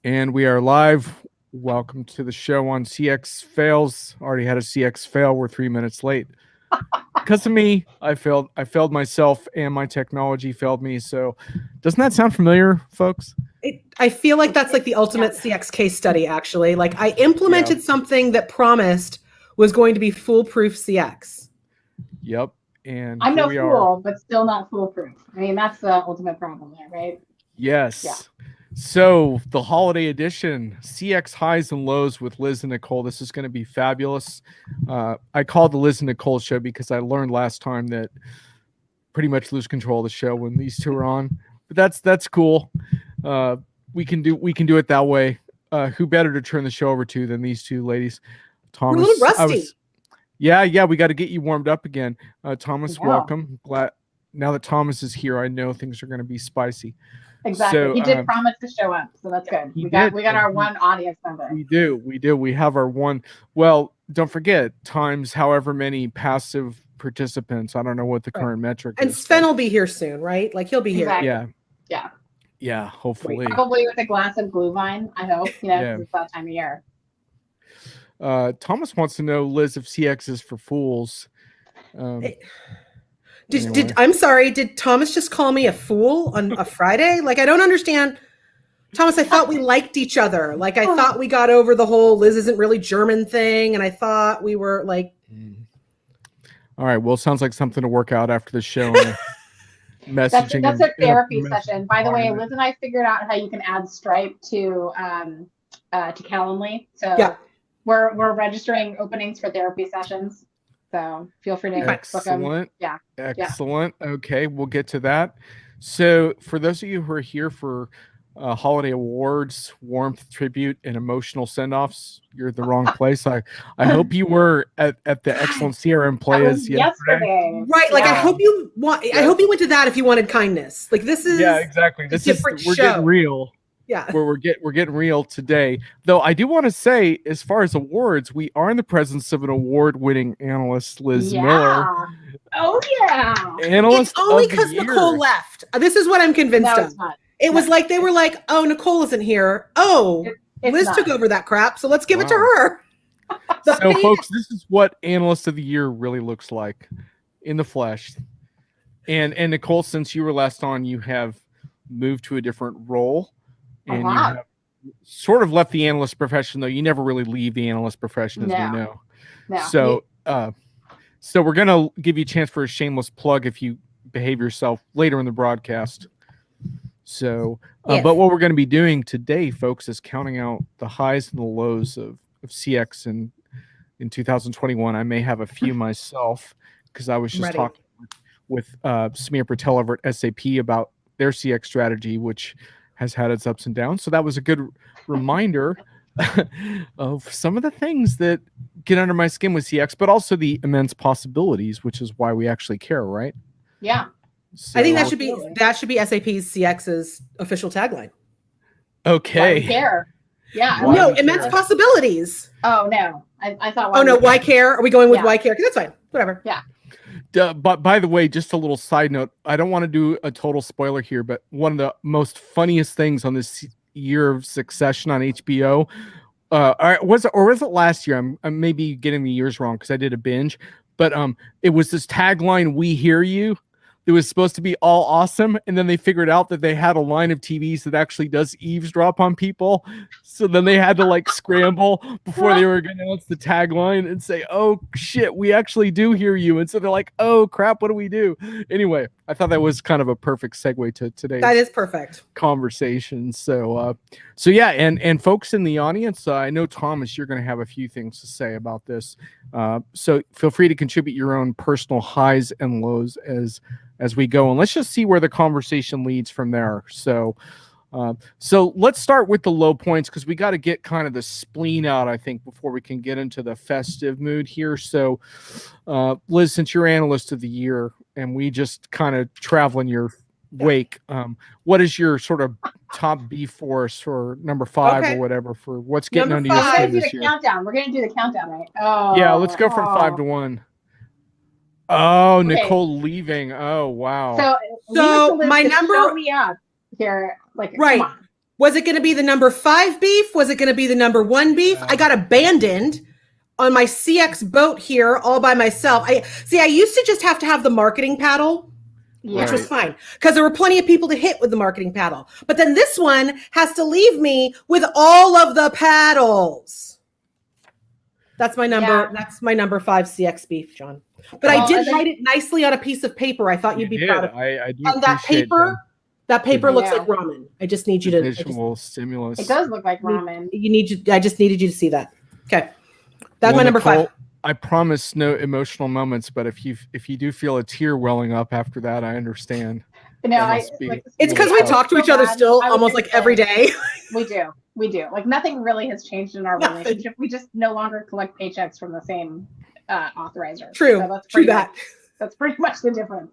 And we are live. Welcome to the show on CX Fails. Already had a CX fail. We're 3 minutes late. Because of me, I failed myself, and my technology failed me. So doesn't that sound familiar, folks? I feel like that's like the ultimate CX case study, actually. Like I implemented something that promised was going to be foolproof CX. Yep. And I'm no fool, but still not foolproof. I mean, that's the ultimate problem there, right? Yes. Yeah. So the holiday edition, CX highs and lows with Liz and Nicole. This is going to be fabulous. I called the Liz and Nicole show because I learned last time that pretty much lose control of the show when these two are on. But that's cool. We can do it that way. Who better to turn the show over to than these two ladies? Thomas, we're a little rusty. Yeah, we got to get you warmed up again. Thomas, welcome. Glad now that Thomas is here, I know things are going to be spicy. Exactly. So, he did promise to show up, so that's good. We got our one audience member. We do. We have our one. Well, don't forget, times however many passive participants. I don't know what the current metric is. And Sven will be here soon, right? Like he'll be here. Exactly. Yeah. Hopefully. Probably with a glass of Glühwein. I hope. It's that time of year. Thomas wants to know, Liz, if CX is for fools. I'm sorry, did Thomas just call me a fool on a Friday? Like, I don't understand. Thomas, I thought we liked each other. Like, I thought we got over the whole Liz isn't really German thing. And I thought we were like. All right. Well, it sounds like something to work out after the show. Messaging. That's a therapy session. By the way, Liz and I figured out how you can add Stripe to Calendly. So we're registering openings for therapy sessions. So feel free to book them. Yeah. Excellent. Okay, we'll get to that. So for those of you who are here for holiday awards, warmth, tribute, and emotional send-offs, you're at the wrong place. I hope you were at the excellent CRM Players yesterday. Right. Like I hope you went to that if you wanted kindness. Like this is exactly. We're getting real. Yeah, we're getting real today. Though I do want to say, as far as awards, we are in the presence of an award-winning analyst, Liz Miller. Oh yeah, analyst. It's only because Nicole left. This is what I'm convinced of. It was like they were like, "Oh, Nicole isn't here. Oh, Liz took over that crap, so let's give it to her." So, folks, this is what Analyst of the Year really looks like in the flesh. And Nicole, since you were last on, you have moved to a different role. And you have sort of left the analyst profession, though you never really leave the analyst profession, as we know. So, so we're gonna give you a chance for a shameless plug if you behave yourself later in the broadcast. So, but what we're going to be doing today, folks, is counting out the highs and the lows of CX in 2021. I may have a few myself because I was just talking with Samir Patel over at SAP about their CX strategy, which has had its ups and downs. So that was a good reminder of some of the things that get under my skin with CX, but also the immense possibilities, which is why we actually care, right? Yeah. So, I think that should be SAP's CX's official tagline. Okay. Why we care. Yeah. No, immense possibilities. Oh no. I thought. Oh no, why care? Are we going with why care? That's fine. Whatever. Yeah. But by the way, just a little side note, I don't want to do a total spoiler here, but one of the most funniest things on this year of Succession on HBO, was it last year? I'm maybe getting the years wrong because I did a binge, but it was this tagline, "We hear you." It was supposed to be all awesome, and then they figured out that they had a line of TVs that actually does eavesdrop on people. So then they had to like scramble before they were going to announce the tagline and say, "Oh shit, we actually do hear you." And so they're like, "Oh crap, what do we do?" Anyway, I thought that was kind of a perfect segue to today's that is perfect conversation. So yeah, and folks in the audience, I know Thomas, you're going to have a few things to say about this. So feel free to contribute your own personal highs and lows as we go, and let's just see where the conversation leads from there. So let's start with the low points because we got to get kind of the spleen out, I think, before we can get into the festive mood here. So, Liz, since you're Analyst of the Year and we just kind of travel in your wake, what is your sort of top B force or number 5 or whatever for what's getting under your skin this year? Countdown. We're going to do the countdown, right? Oh, yeah, let's go from 5 to 1. Oh, okay. Nicole leaving. Oh, wow. So my number. Show me up here, like right. Was it going to be the number 5 beef? Was it going to be the number 1 beef? I got abandoned on my CX boat here all by myself. I used to just have to have the marketing paddle, which was fine because there were plenty of people to hit with the marketing paddle. But then this one has to leave me with all of the paddles. That's my number. Yeah. That's my number 5 CX beef, John. But I did write it nicely on a piece of paper. I thought you'd be proud of it. I do on that paper. That paper looks like ramen. I just need you to visual stimulus. It does look like ramen. I just needed you to see that. Okay. That's my number Nicole, 5. I promise no emotional moments, but if you do feel a tear welling up after that, I understand. No, it's because we talk to each other still almost like every day. We do. Like nothing really has changed in our relationship. We just no longer collect paychecks from the same authorizer. True. So that's pretty much the difference.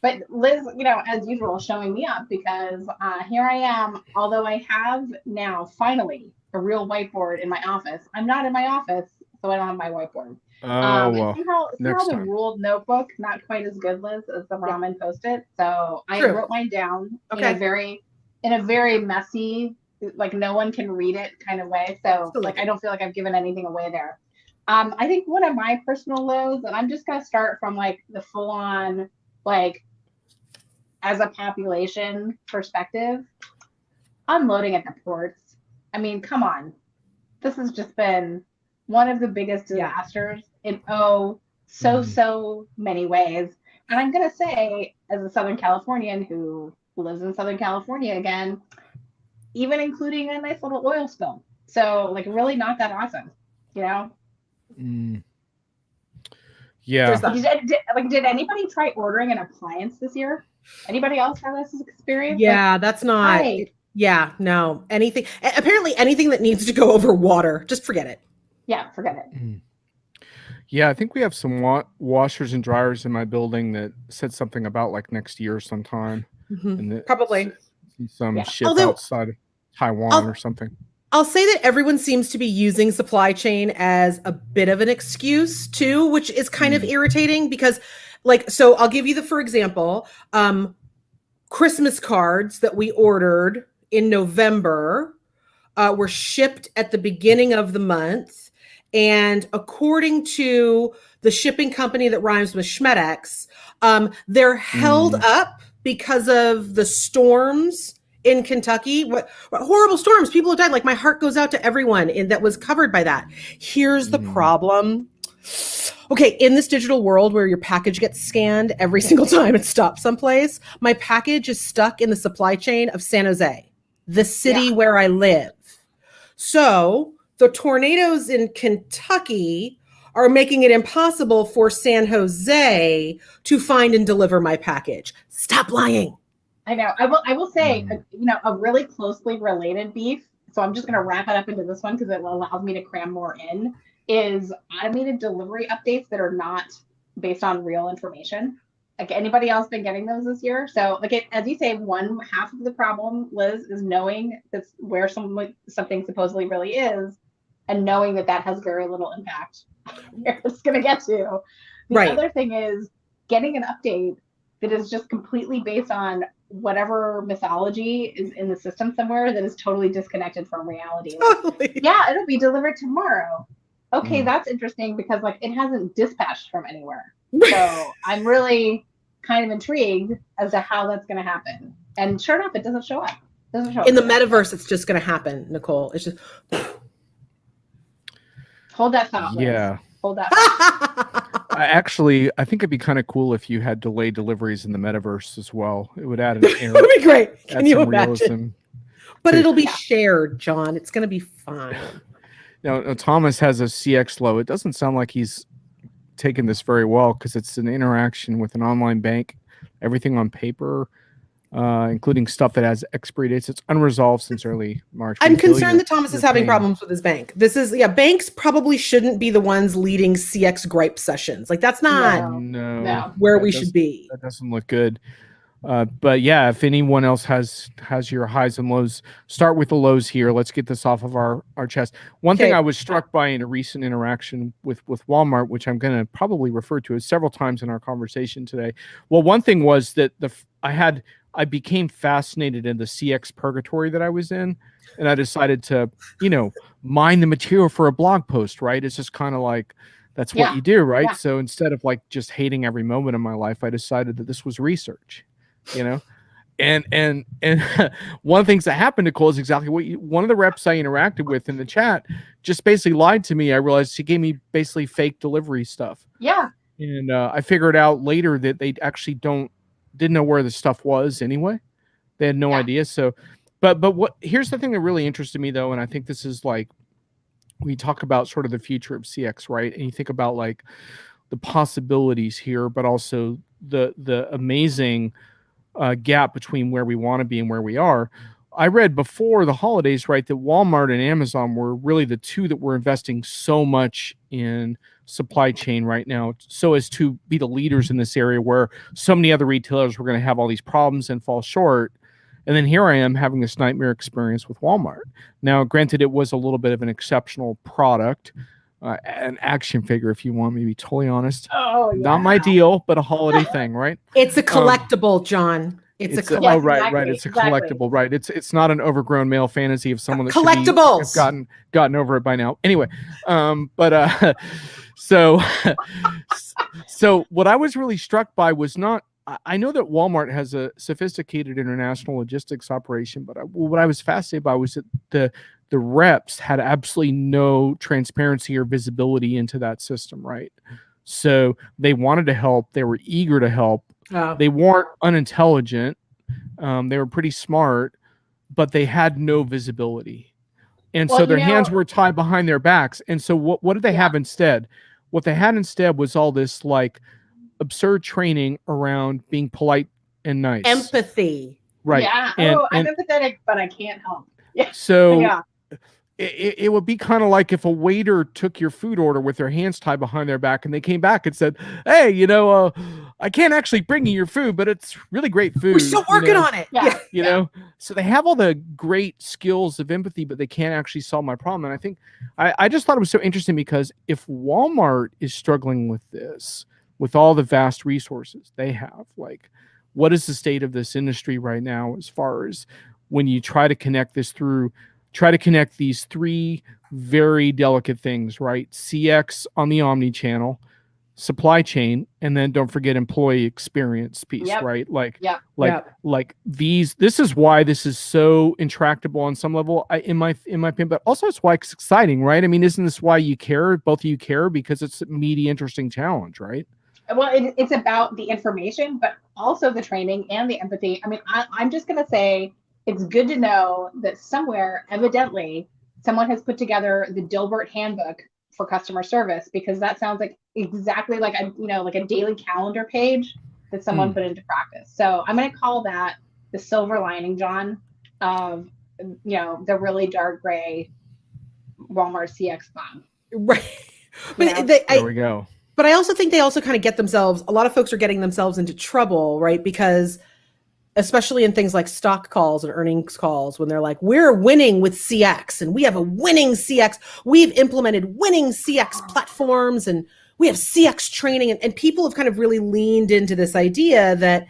But Liz, as usual, showing me up because here I am. Although I have now finally a real whiteboard in my office, I'm not in my office, so I don't have my whiteboard. Well, somehow the ruled notebook not quite as good, Liz, as the ramen Post-it. So I wrote mine down in a very messy, like no one can read it kind of way. So I don't feel like I've given anything away there. I think one of my personal lows, and I'm just gonna start from like the full on as a population perspective, unloading at the ports. I mean, come on. This has just been one of the biggest disasters in so many ways. And I'm going to say, as a Southern Californian who lives in Southern California again, even including a nice little oil spill. So really not that awesome, Yeah. Did anybody try ordering an appliance this year? Anybody else have this experience? Yeah, that's not. Yeah, no. Apparently anything that needs to go over water, just forget it. Yeah, forget it. Yeah, I think we have some washers and dryers in my building that said something about next year sometime. Mm-hmm. Probably. Some ship outside of Taiwan or something. I'll say that everyone seems to be using supply chain as a bit of an excuse too, which is kind of irritating because so I'll give you for example, Christmas cards that we ordered in November were shipped at the beginning of the month. And according to the shipping company that rhymes with Schmedex, they're held up because of the storms in Kentucky. What horrible storms. People have died. My heart goes out to everyone that was covered by that. Here's the problem. Okay, in this digital world where your package gets scanned every single time it stops someplace, my package is stuck in the supply chain of San Jose, the city where I live. So the tornadoes in Kentucky are making it impossible for San Jose to find and deliver my package. Stop lying. I know. I will say, a really closely related beef. So I'm just going to wrap it up into this one because it allows me to cram more in. Is automated delivery updates that are not based on real information. Anybody else been getting those this year? So as you say, one half of the problem, Liz, is knowing that's where something supposedly really is, and knowing that has very little impact where it's going to get to. The other thing is getting an update that is just completely based on whatever mythology is in the system somewhere that is totally disconnected from reality. It'll be delivered tomorrow. Okay, that's interesting because it hasn't dispatched from anywhere. So I'm really kind of intrigued as to how that's going to happen. And sure enough, it doesn't show up. In the metaverse, it's just going to happen, Nicole. It's just hold that thought. Liz. Yeah. Hold that thought. I think it'd be kind of cool if you had delayed deliveries in the metaverse as well. It would add an That would be great. Can you imagine? Realism. But it'll be shared, John. It's going to be fine. Now, Thomas has a CX low. It doesn't sound like he's taken this very well because it's an interaction with an online bank, everything on paper, including stuff that has expiry dates. It's unresolved since early March. I'm concerned that Thomas is having problems with his bank. Banks probably shouldn't be the ones leading CX gripe sessions. That's not where we should be. That doesn't look good. But yeah, if anyone else has your highs and lows, start with the lows here. Let's get this off of our chest. One thing I was struck by in a recent interaction with Walmart, which I'm going to probably refer to as several times in our conversation today. Well, one thing was that I I became fascinated in the CX purgatory that I was in, and I decided to, mine the material for a blog post, right? It's just kind of like, that's what you do, right? Yeah. So instead of like just hating every moment of my life, I decided that this was research, And one of the things that happened, Nicole, is exactly what one of the reps I interacted with in the chat just basically lied to me. I realized she gave me basically fake delivery stuff. Yeah. And I figured out later that they actually didn't know where the stuff was anyway. They had no idea. So, but here's the thing that really interested me though, and I think this is like, we talk about sort of the future of CX, right? And you think about like the possibilities here, but also the amazing gap between where we want to be and where we are. I read before the holidays, right, that Walmart and Amazon were really the two that were investing so much in supply chain right now, so as to be the leaders in this area where so many other retailers were going to have all these problems and fall short. And then here I am having this nightmare experience with Walmart. Now, granted, it was a little bit of an exceptional product, an action figure, if you want me to be totally honest. Oh, yeah. Not my deal, but a holiday thing, right? It's a collectible, John. It's a collectible. Right. It's a collectible, right? It's not an overgrown male fantasy of someone that collectibles should have gotten over it by now. Anyway, so what I was really struck by was not. I know that Walmart has a sophisticated international logistics operation, but what I was fascinated by was that the reps had absolutely no transparency or visibility into that system, right? So they wanted to help. They were eager to help. Oh. They weren't unintelligent. They were pretty smart, but they had no visibility. And so their hands were tied behind their backs. And so what did they have instead? What they had instead was all this like absurd training around being polite and nice. Empathy. Right. Yeah. I'm empathetic, but I can't help. Yeah. So it would be kind of like if a waiter took your food order with their hands tied behind their back and they came back and said, hey, I can't actually bring you your food, but it's really great food. We're still working on it. Yeah. So they have all the great skills of empathy, but they can't actually solve my problem. And I think I just thought it was so interesting because if Walmart is struggling with this, with all the vast resources they have, like what is the state of this industry right now as far as when you try to connect these three very delicate things, right? CX on the omni-channel, supply chain, and then don't forget employee experience piece, right? Like this is why this is so intractable on some level, in my opinion, but also it's why it's exciting, right? I mean, isn't this why you care? Both of you care because it's a meaty, interesting challenge, right? Well, it's about the information, but also the training and the empathy. I mean, I'm just going to say it's good to know that somewhere, evidently, someone has put together the Dilbert handbook for customer service, because that sounds like exactly like a daily calendar page that someone put into practice. So I'm going to call that the silver lining, John, of the really dark gray Walmart CX bomb. Right. But there we go. But I also think they also kind of get themselves, a lot of folks are getting themselves into trouble, right? Because especially in things like stock calls and earnings calls, when they're like, we're winning with CX and we have a winning CX. We've implemented winning CX platforms and we have CX training. And people have kind of really leaned into this idea that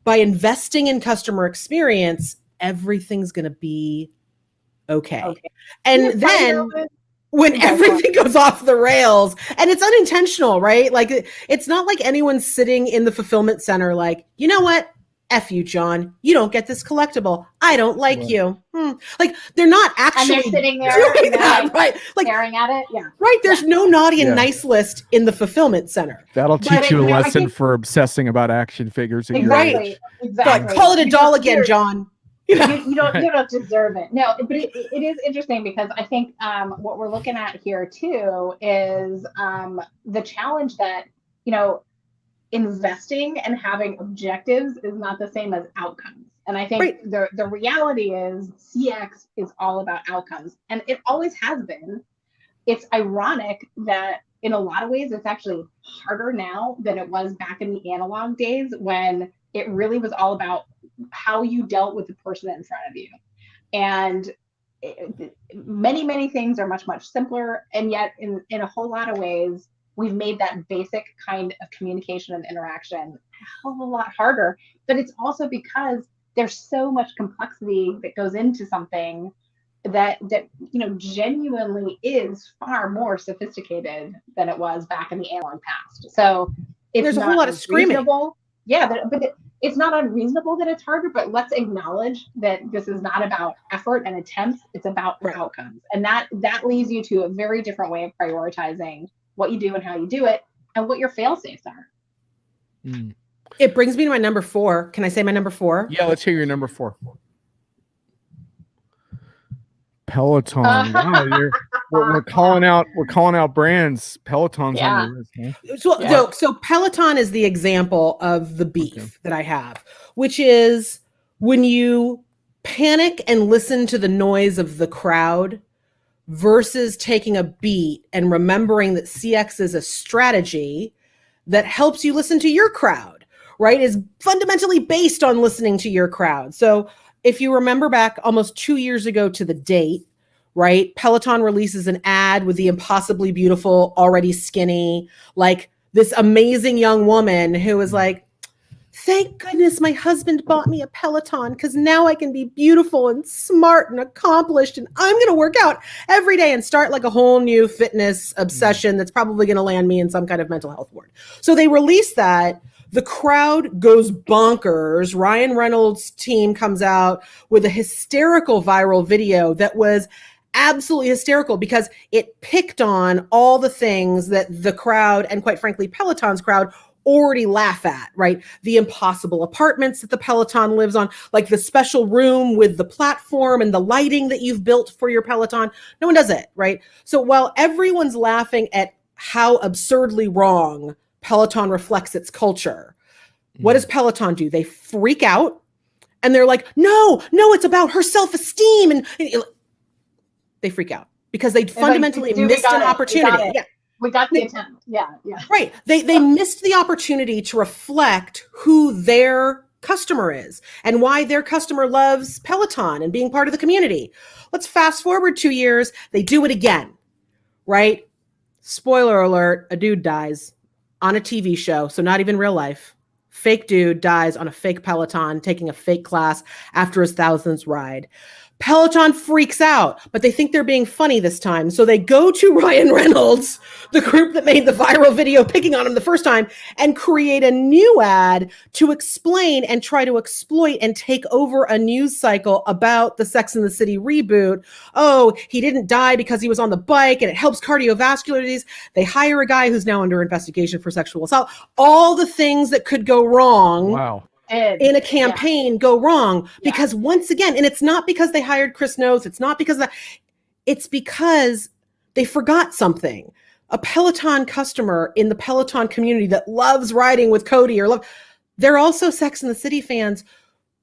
by investing in customer experience, everything's going to be okay. And then when everything goes off the rails, and it's unintentional, right? Like, it's not like anyone's sitting in the fulfillment center like, you know what? F you, John. You don't get this collectible. I don't like you. Like, they're not actually and they're sitting there doing that, right? Like, staring at it. Yeah. Right. There's no naughty and nice list in the fulfillment center. That'll teach you a lesson for obsessing about action figures at your age. Exactly. Like, call it a doll again, John. You don't deserve it. No, but it is interesting because I think what we're looking at here too is the challenge that, investing and having objectives is not the same as outcomes. And I think the reality is CX is all about outcomes, and it always has been. It's ironic that in a lot of ways it's actually harder now than it was back in the analog days, when it really was all about how you dealt with the person in front of you. And many, many things are much, much simpler. And yet in a whole lot of ways, we've made that basic kind of communication and interaction a hell of a lot harder. But it's also because there's so much complexity that goes into something that genuinely is far more sophisticated than it was back in the analog past. So there's a whole lot of screaming. Yeah, but it's not unreasonable that it's harder, but let's acknowledge that this is not about effort and attempts, it's about outcomes. And that leads you to a very different way of prioritizing what you do and how you do it and what your fail safes are. It brings me to my number 4. Can I say my number 4? Yeah, let's hear your number 4. Peloton. Wow, we're calling out brands. Peloton's on the list. Huh? So Peloton is the example of the beef that I have, which is when you panic and listen to the noise of the crowd versus taking a beat and remembering that CX is a strategy that helps you listen to your crowd, right? Is fundamentally based on listening to your crowd. So if you remember back almost 2 years ago to the date, right? Peloton releases an ad with the impossibly beautiful, already skinny, like this amazing young woman who is like, thank goodness my husband bought me a Peloton because now I can be beautiful and smart and accomplished and I'm going to work out every day and start like a whole new fitness obsession that's probably going to land me in some kind of mental health ward. So they release that. The crowd goes bonkers. Ryan Reynolds' team comes out with a hysterical viral video that was absolutely hysterical because it picked on all the things that the crowd and quite frankly, Peloton's crowd already laugh at, right? The impossible apartments that the Peloton lives on, like the special room with the platform and the lighting that you've built for your Peloton. No one does it, right? So while everyone's laughing at how absurdly wrong Peloton reflects its culture, what does Peloton do? They freak out and they're like, no, it's about her self-esteem. And they freak out because they fundamentally missed an opportunity. We got the attempt. Yeah. Right. They missed the opportunity to reflect who their customer is and why their customer loves Peloton and being part of the community. Let's fast forward 2 years. They do it again, right? Spoiler alert, a dude dies on a TV show. So not even real life. Fake dude dies on a fake Peloton, taking a fake class after his thousands ride. Peloton freaks out, but they think they're being funny this time. So they go to Ryan Reynolds, the group that made the viral video picking on him the first time, and create a new ad to explain and try to exploit and take over a news cycle about the Sex and the City reboot. Oh, he didn't die because he was on the bike and it helps cardiovascular disease. They hire a guy who's now under investigation for sexual assault. All the things that could go wrong. Wow. In a campaign go wrong because once again, and it's not because they hired Chris Noth, it's not because it's because they forgot something. A Peloton customer in the Peloton community that loves riding with Cody they're also Sex and the City fans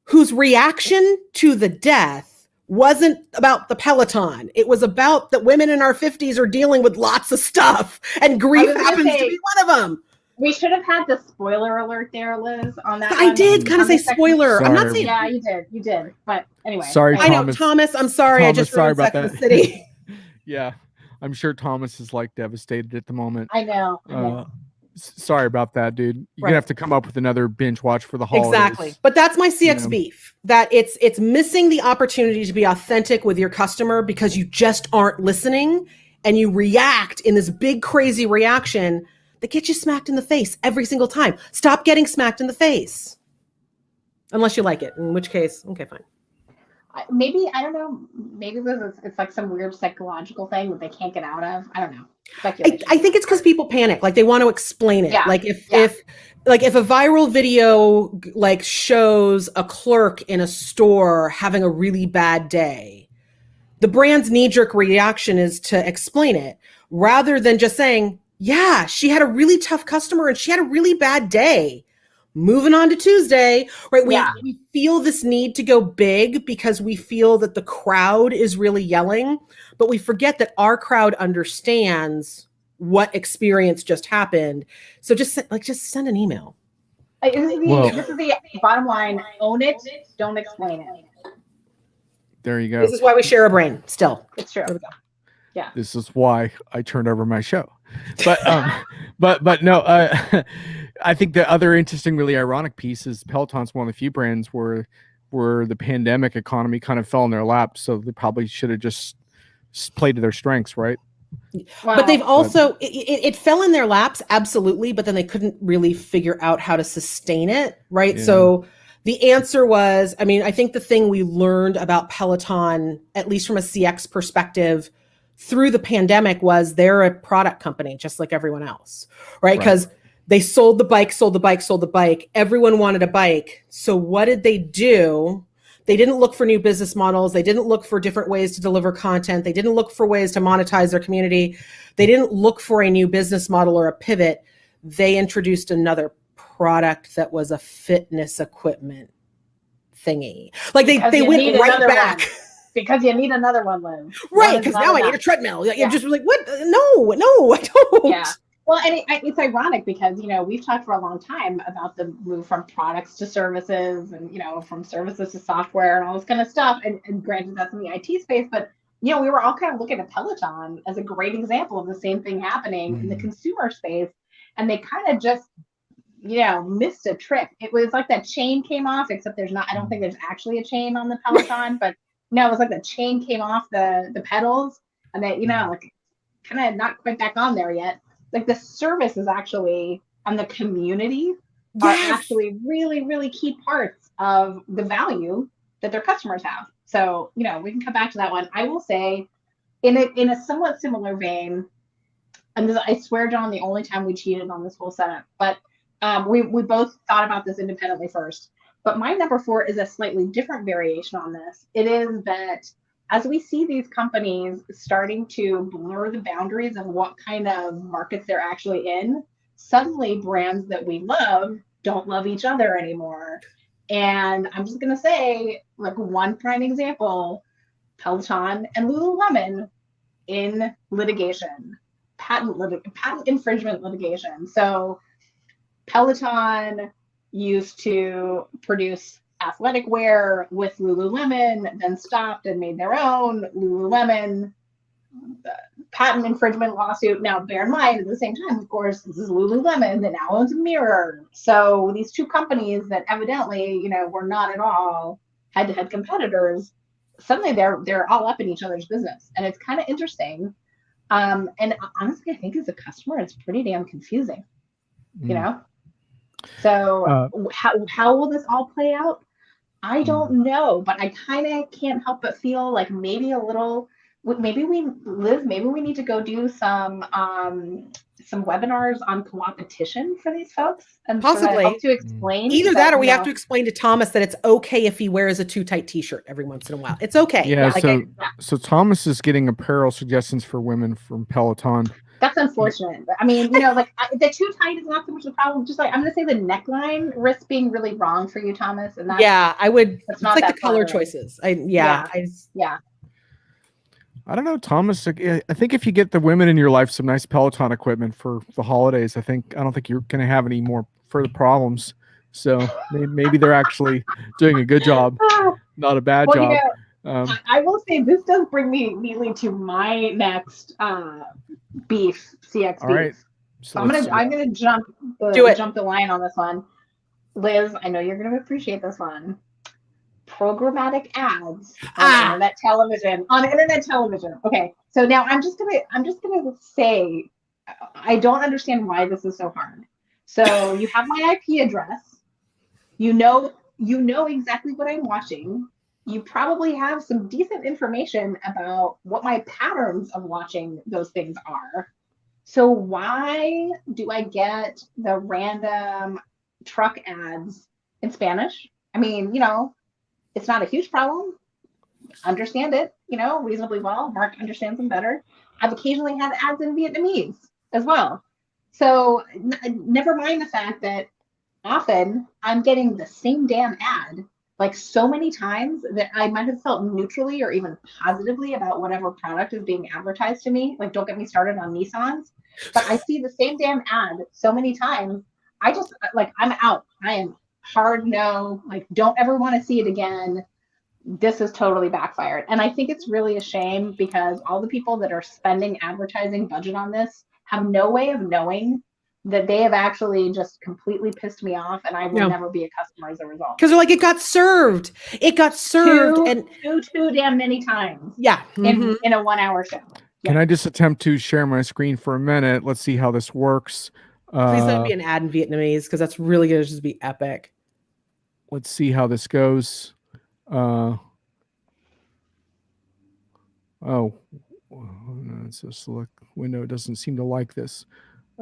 whose reaction to the death wasn't about the Peloton. It was about that women in our 50s are dealing with lots of stuff and grief happens to be one of them. We should have had the spoiler alert there, Liz, on that. I did kind of say spoiler. I'm not saying. Yeah, you did. But anyway. Sorry, Thomas. I know, Thomas. I'm sorry. I just sorry ruined about Sex and the City. Yeah, I'm sure Thomas is like devastated at the moment. I know. Sorry about that, dude. You're gonna have to come up with another binge watch for the holidays. Exactly. But that's my CX beef. That it's missing the opportunity to be authentic with your customer because you just aren't listening and you react in this big crazy reaction that gets you smacked in the face every single time. Stop getting smacked in the face. Unless you like it, in which case, okay, fine. Maybe, I don't know, maybe it's like some weird psychological thing that they can't get out of. I don't know. I think it's because people panic. Like they want to explain it. Yeah. Like if a viral video like shows a clerk in a store having a really bad day, the brand's knee-jerk reaction is to explain it rather than just saying, yeah, she had a really tough customer and she had a really bad day. Moving on to Tuesday, right? We feel this need to go big because we feel that the crowd is really yelling, but we forget that our crowd understands what experience just happened. So just send an email. This is the bottom line. Own it. Don't explain it. There you go. This is why we share a brain still. It's true. There we go. Yeah. This is why I turned over my show. But but no, I think the other interesting, really ironic piece is Peloton's one of the few brands where where the pandemic economy kind of fell in their lap. So they probably should have just played to their strengths, right? Wow. But they've also, it fell in their laps, absolutely, but then they couldn't really figure out how to sustain it, right? Yeah. So the answer was, I mean, I think the thing we learned about Peloton, at least from a CX perspective, through the pandemic was they're a product company, just like everyone else, right? Because they sold the bike. Everyone wanted a bike. So what did they do? They didn't look for new business models. They didn't look for different ways to deliver content. They didn't look for ways to monetize their community. They didn't look for a new business model or a pivot. They introduced another product that was a fitness equipment thingy. Like they went right back. Because you need another one, Liz. Right, because now I need a treadmill. You're just like, what? No, I don't. Yeah. Well, and it's ironic because, we've talked for a long time about the move from products to services and, from services to software and all this kind of stuff. And granted, that's in the IT space, but, we were all kind of looking at Peloton as a great example of the same thing happening in the consumer space. And they kind of just, missed a trick. It was like that chain came off, except I don't think there's actually a chain on the Peloton, but no, it was like the chain came off the pedals and that, like kind of not quite back on there yet. Like the service is actually, and the community are actually really, really key parts of the value that their customers have. So, we can come back to that one. I will say in a somewhat similar vein, and I swear, John, the only time we cheated on this whole setup, but we both thought about this independently first. But my number 4 is a slightly different variation on this. It is that as we see these companies starting to blur the boundaries of what kind of markets they're actually in, suddenly brands that we love don't love each other anymore. And I'm just going to say, like one prime example, Peloton and Lululemon in litigation, patent infringement litigation. So Peloton used to produce athletic wear with Lululemon, then stopped and made their own Lululemon patent infringement lawsuit. Now, bear in mind, at the same time, of course, this is Lululemon that now owns Mirror. So these two companies that evidently, were not at all head-to-head competitors, suddenly they're all up in each other's business. And it's kind of interesting. And honestly, I think as a customer, it's pretty damn confusing, So how will this all play out? I don't know, but I kind of can't help but feel like maybe we need to go do some webinars on co-opetition for these folks and possibly help to explain either that or we have to explain to Thomas that it's okay if he wears a too tight t-shirt every once in a while. It's okay. Yeah. So Thomas is getting apparel suggestions for women from Peloton. That's unfortunate. But I mean, the too tight is not so much the problem. Just like I'm going to say, the neckline risks being really wrong for you, Thomas. And I would. It's like the color choices. I don't know, Thomas. I think if you get the women in your life some nice Peloton equipment for the holidays, I don't think you're going to have any more further problems. So maybe they're actually doing a good job, not a bad job. I will say this does bring me immediately to my next beef, CX beef. All right. So I'm gonna jump the line on this one. Liz, I know you're gonna appreciate this one. Programmatic ads on internet television. Okay, so now I'm just gonna say I don't understand why this is so hard. So you have my IP address. You know exactly what I'm watching. You probably have some decent information about what my patterns of watching those things are. So why do I get the random truck ads in Spanish? I mean, it's not a huge problem. Understand it, reasonably well. Mark understands them better. I've occasionally had ads in Vietnamese as well. So never mind the fact that often I'm getting the same damn ad like so many times that I might have felt neutrally or even positively about whatever product is being advertised to me. Like, don't get me started on Nissans, but I see the same damn ad so many times. I just I'm out. I am hard no, don't ever want to see it again. This is totally backfired. And I think it's really a shame because all the people that are spending advertising budget on this have no way of knowing that they have actually just completely pissed me off, and I will never be a customer as a result. Because they're like, it got served. It got served. And too damn many times. Yeah. In a 1 hour show. Can I just attempt to share my screen for a minute? Let's see how this works. Please let it be an ad in Vietnamese, because that's really going to just be epic. Let's see how this goes. Oh, it's a select window. It doesn't seem to like this.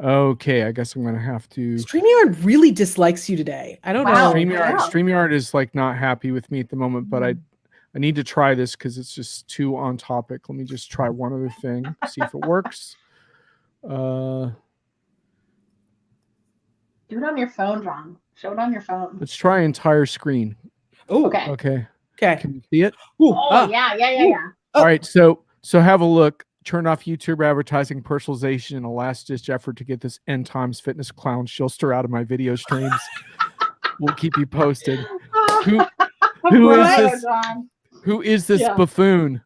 Okay, I guess I'm going to have to. StreamYard really dislikes you today. I don't know. StreamYard is like not happy with me at the moment, but I need to try this because it's just too on topic. Let me just try one other thing, see if it works. Do it on your phone, John. Show it on your phone. Let's try entire screen. Oh, okay. Can you see it? Ooh, yeah. All right, so have a look. Turn off YouTube advertising, personalization, and a last-ditch effort to get this end times fitness clown shilster out of my video streams. We'll keep you posted. Who is this? Who is this buffoon?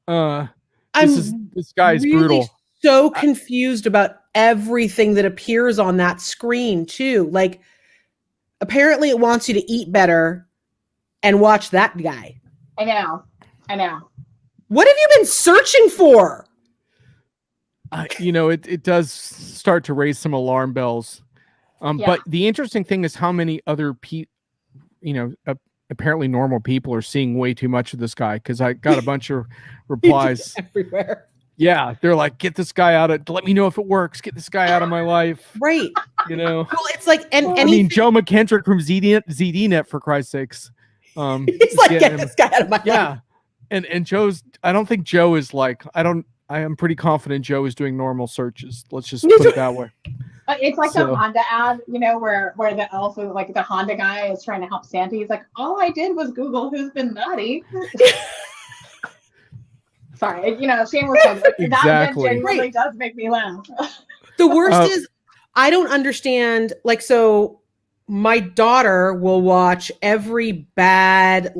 This guy is really brutal. So confused about everything that appears on that screen too. Like, apparently it wants you to eat better and watch that guy. I know. What have you been searching for? It does start to raise some alarm bells. But the interesting thing is how many other people, apparently normal people are seeing way too much of this guy, because I got a bunch of replies everywhere. Yeah, they're like, get this guy out of. Let me know if it works. Get this guy out of my life. Right. Well, it's like, I mean, Joe McKendrick from ZDNet, for Christ's sakes. He's like, get this guy out of my life. And Joe's. I don't think Joe is like. I am pretty confident Joe is doing normal searches. Let's just put it that way. It's like the Honda ad, where the Honda guy is trying to help Santa. He's like, all I did was Google who's been naughty. Sorry, shameless. Exactly. That genuinely does make me laugh. The worst is, I don't understand. Like, so my daughter will watch every bad,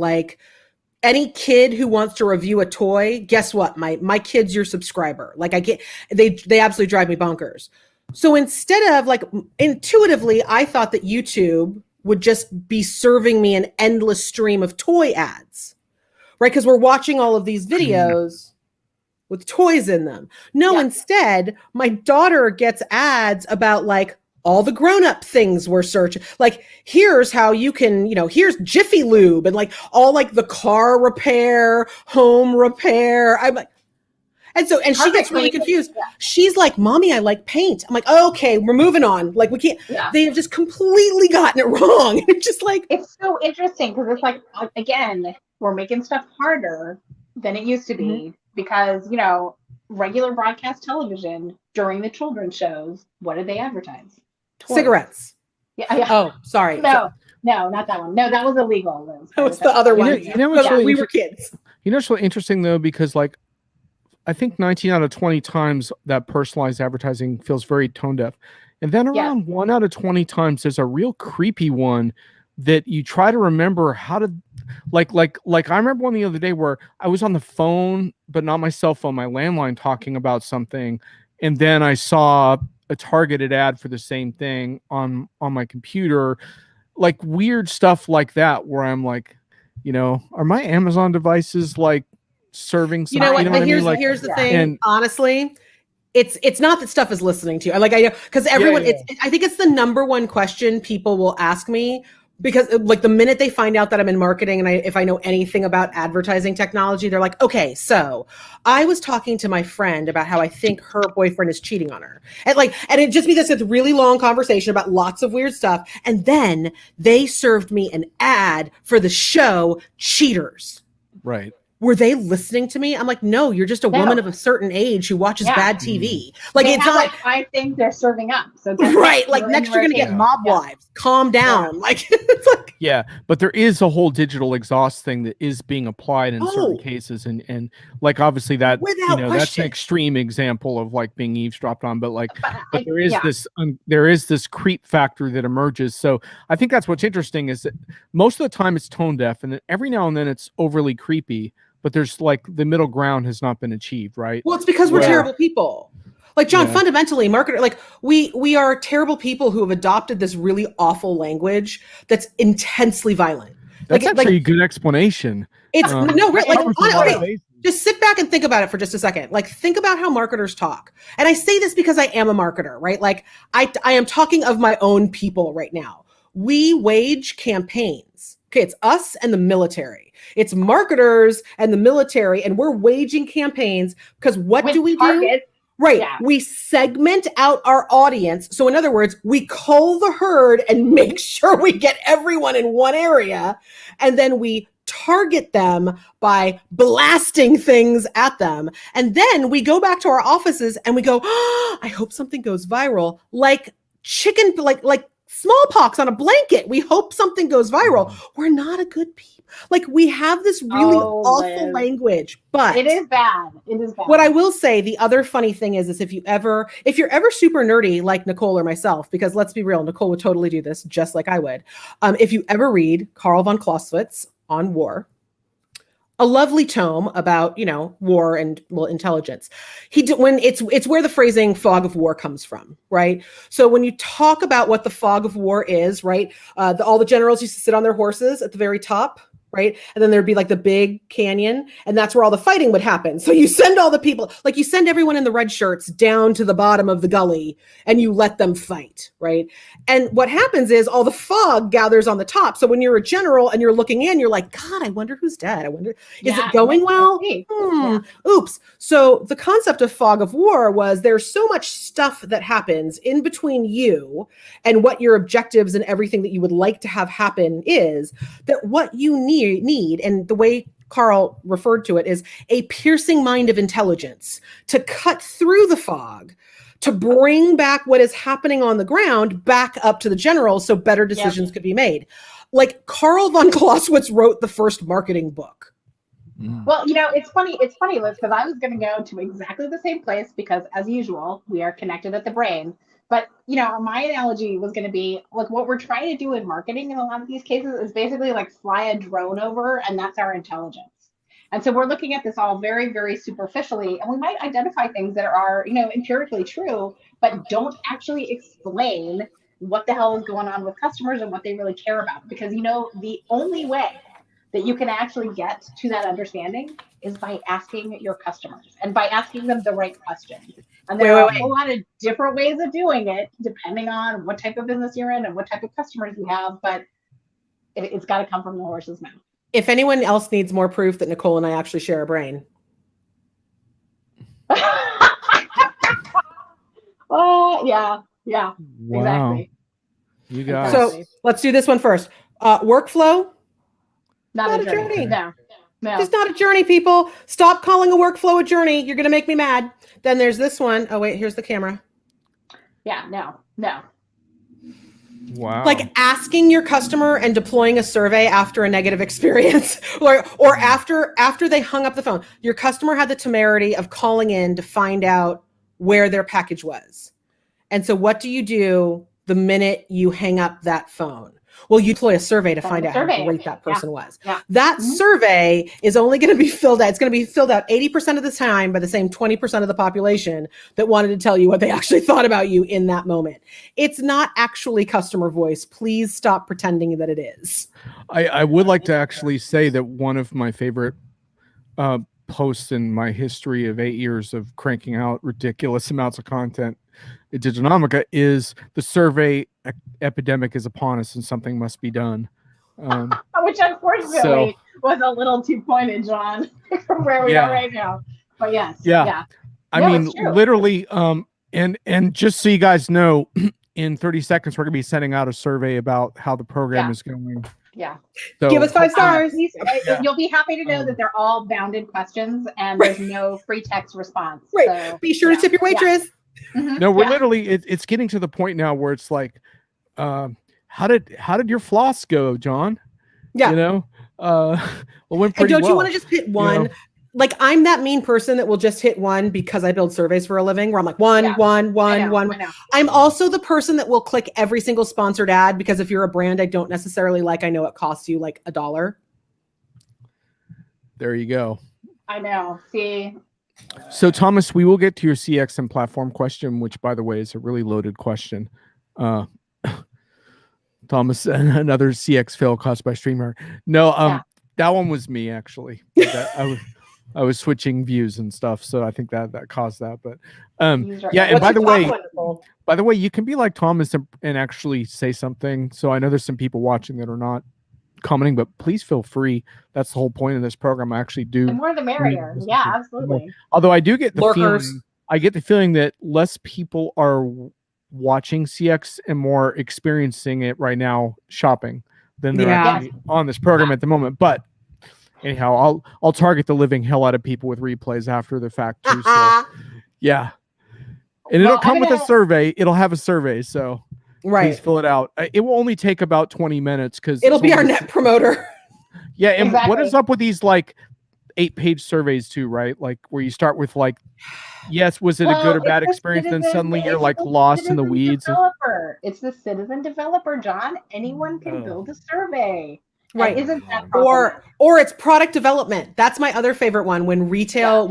any kid who wants to review a toy. Guess what? My kid's your subscriber. They absolutely drive me bonkers. So instead of intuitively, I thought that YouTube would just be serving me an endless stream of toy ads, right? Because we're watching all of these videos with toys in them. No, instead, my daughter gets ads about all the grown-up things we're searching. Here's how you can, here's Jiffy Lube and all the car repair, home repair. I'm like, and she gets really confused. Yeah. She's like, Mommy, I like paint. I'm like, oh, okay, we're moving on. We can't, they have just completely gotten it wrong. It's just it's so interesting because it's again, we're making stuff harder than it used to be because, regular broadcast television during the children's shows, what did they advertise? Toys. Cigarettes. Yeah. Oh, sorry. No, not that one. No, that was illegal. That was the other one. We were kids. It's really interesting though, because I think 19 out of 20 times that personalized advertising feels very tone deaf. And then around 1 out of 20 times, there's a real creepy one that you try to remember how to, I remember one the other day where I was on the phone, but not my cell phone, my landline, talking about something. And then I saw a targeted ad for the same thing on my computer, weird stuff like that, where I'm like, are my Amazon devices serving some, here's the thing. And honestly, it's not that stuff is listening to you. I know, because everyone, I think it's the number one question people will ask me, because the minute they find out that I'm in marketing and if I know anything about advertising technology, they're like, okay, so I was talking to my friend about how I think her boyfriend is cheating on her. And it just be this really long conversation about lots of weird stuff. And then they served me an ad for the show Cheaters. Right. Were they listening to me? I'm like, no, you're just a woman of a certain age who watches bad TV. It's not I think they're serving up. So right. Next you're going to get Mob Wives. Calm down. Yeah. But there is a whole digital exhaust thing that is being applied in certain cases. And obviously that, that's an extreme example of being eavesdropped on, but there is there is this creep factor that emerges. So I think that's what's interesting is that most of the time it's tone deaf, and then every now and then it's overly creepy. But there's the middle ground has not been achieved, right? Well, it's because we're terrible people. Like, John, Yeah. fundamentally, marketer, like we are terrible people who have adopted this really awful language that's intensely violent. That's like, actually a good explanation. It's no, right, like, covers a lot of okay, bases. just sit back and think about it for just a second. Like, think about how marketers talk. And I say this because I am a marketer, right? Like, I am talking of my own people right now. We wage campaigns. Okay, it's us and the military. It's marketers and the military, and we're waging campaigns because what do we do? Right. Yeah. We segment out our audience. So in other words, we cull the herd and make sure we get everyone in one area. And then we target them by blasting things at them. And then we go back to our offices and we go, oh, I hope something goes viral. Like like smallpox on a blanket. We hope something goes viral. We're not a good people. Like, we have this really awful language, but it is bad. It is bad. What I will say, the other funny thing is if you're ever super nerdy like Nicole or myself, because let's be real, Nicole would totally do this just like I would. If you ever read Karl von Clausewitz on war, a lovely tome about, war and intelligence. When it's where the phrasing fog of war comes from, right? So when you talk about what the fog of war is, right? All the generals used to sit on their horses at the very top, right? And then there'd be like the big canyon, and that's where all the fighting would happen. So you send all the people, like you send everyone in the red shirts down to the bottom of the gully and you let them fight, right? And what happens is all the fog gathers on the top. So when you're a general and you're looking in, you're like, God, I wonder who's dead. I wonder, is it going well? Oops. So the concept of fog of war was there's so much stuff that happens in between you and what your objectives and everything that you would like to have happen is, that what you need, and the way Karl referred to it is a piercing mind of intelligence to cut through the fog, to bring back what is happening on the ground back up to the general so better decisions could be made. Like, Karl von Clausewitz wrote the first marketing book. Well, it's funny, Liz, because I was going to go to exactly the same place because, as usual, we are connected at the brain. But, my analogy was going to be like what we're trying to do in marketing in a lot of these cases is basically like fly a drone over, and that's our intelligence. And so we're looking at this all very, very superficially, and we might identify things that are, empirically true, but don't actually explain what the hell is going on with customers and what they really care about. Because, the only way that you can actually get to that understanding is by asking your customers and by asking them the right questions. And there are a whole lot of different ways of doing it, depending on what type of business you're in and what type of customers you have, but it's got to come from the horse's mouth. If anyone else needs more proof that Nicole and I actually share a brain. Yeah, Wow. exactly. You guys. So let's do this one first. Workflow. Not a journey. No. It's not a journey, people. Stop calling a workflow a journey. You're going to make me mad. Then there's this one. Oh, wait, here's the camera. Yeah, no. Wow. Like asking your customer and deploying a survey after a negative experience or after they hung up the phone. Your customer had the temerity of calling in to find out where their package was. And so what do you do the minute you hang up that phone? Well, you deploy a survey to find out how great that person was. Yeah. That survey is only going to be filled out. It's going to be filled out 80% of the time by the same 20% of the population that wanted to tell you what they actually thought about you in that moment. It's not actually customer voice. Please stop pretending that it is. I would like to actually say that one of my favorite posts in my history of 8 years of cranking out ridiculous amounts of content at Diginomica is the survey epidemic is upon us and something must be done. Which unfortunately was a little too pointed, John, from where we are right now. But yes. Yeah. I mean, literally, and just so you guys know, in 30 seconds, we're going to be sending out a survey about how the program is going. Yeah. So, give us 5 stars. You'll be happy to know that they're all bounded questions and there's no free text response. Right. So, be sure to tip your waitress. Yeah. Mm-hmm. No, we're literally it's getting to the point now where it's like, how did your floss go, John? Yeah. Well, went pretty and don't well. you want to just hit one? Like, I'm that mean person that will just hit one because I build surveys for a living where I'm like one. I know. I'm also the person that will click every single sponsored ad because if you're a brand I don't necessarily like, I know it costs you like $1. There you go. I know. See, So Thomas, we will get to your CX and platform question, which by the way is a really loaded question. Thomas, another CX fail caused by streamer. No, that one was me actually. I was switching views and stuff, so I think that caused that. But yeah, and by the way, you can be like Thomas and actually say something. So I know there's some people watching that are not commenting, but please feel free. That's the whole point of this program. I actually do. The more the merrier. Yeah, absolutely. Although I do get the Lurkers. feeling, I get the feeling that less people are watching CX and more experiencing it right now shopping than they're actually on this program at the moment. But anyhow, I'll target the living hell out of people with replays after the fact too. So, yeah, and it'll come with a survey. It'll have a survey, so please fill it out. It will only take about 20 minutes because it'll be our net promoter. Yeah, and what is up with these like 8-page surveys too, right? Like where you start with like, yes, was it a good or bad experience? Then suddenly you're like lost in the weeds. It's the citizen developer, John. Anyone can build a survey. Right. Isn't that or it's product development. That's my other favorite one. When retail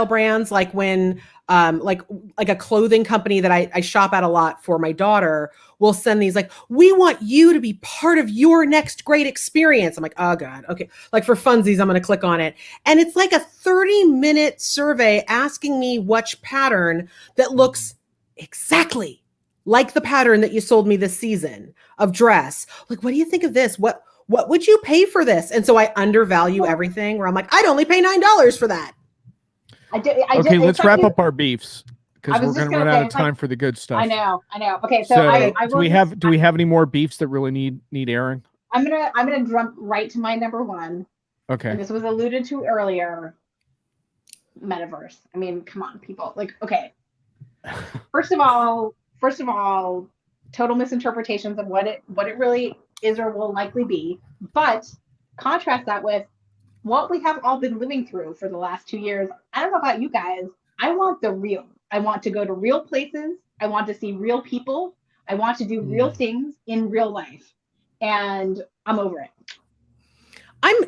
brands, like when like a clothing company that I shop at a lot for my daughter will send these like, we want you to be part of your next great experience. I'm like, oh God, okay. Like for funsies, I'm going to click on it. And it's like a 30-minute survey asking me which pattern that looks exactly like the pattern that you sold me this season of dress. Like, what do you think of this? What would you pay for this? And so I undervalue everything where I'm like, I'd only pay $9 for that. Okay, let's wrap up our beefs because we're going to run out of time for the good stuff. I know. Okay, so do we have any more beefs that really need airing? I'm gonna jump right to my number one. Okay. And this was alluded to earlier. Metaverse. I mean, come on, people. Like, okay. First of all, total misinterpretations of what it really is or will likely be. But contrast that with what we have all been living through for the last 2 years. I don't know about you guys. I want the real. I want to go to real places. I want to see real people. I want to do real things in real life. And I'm over it.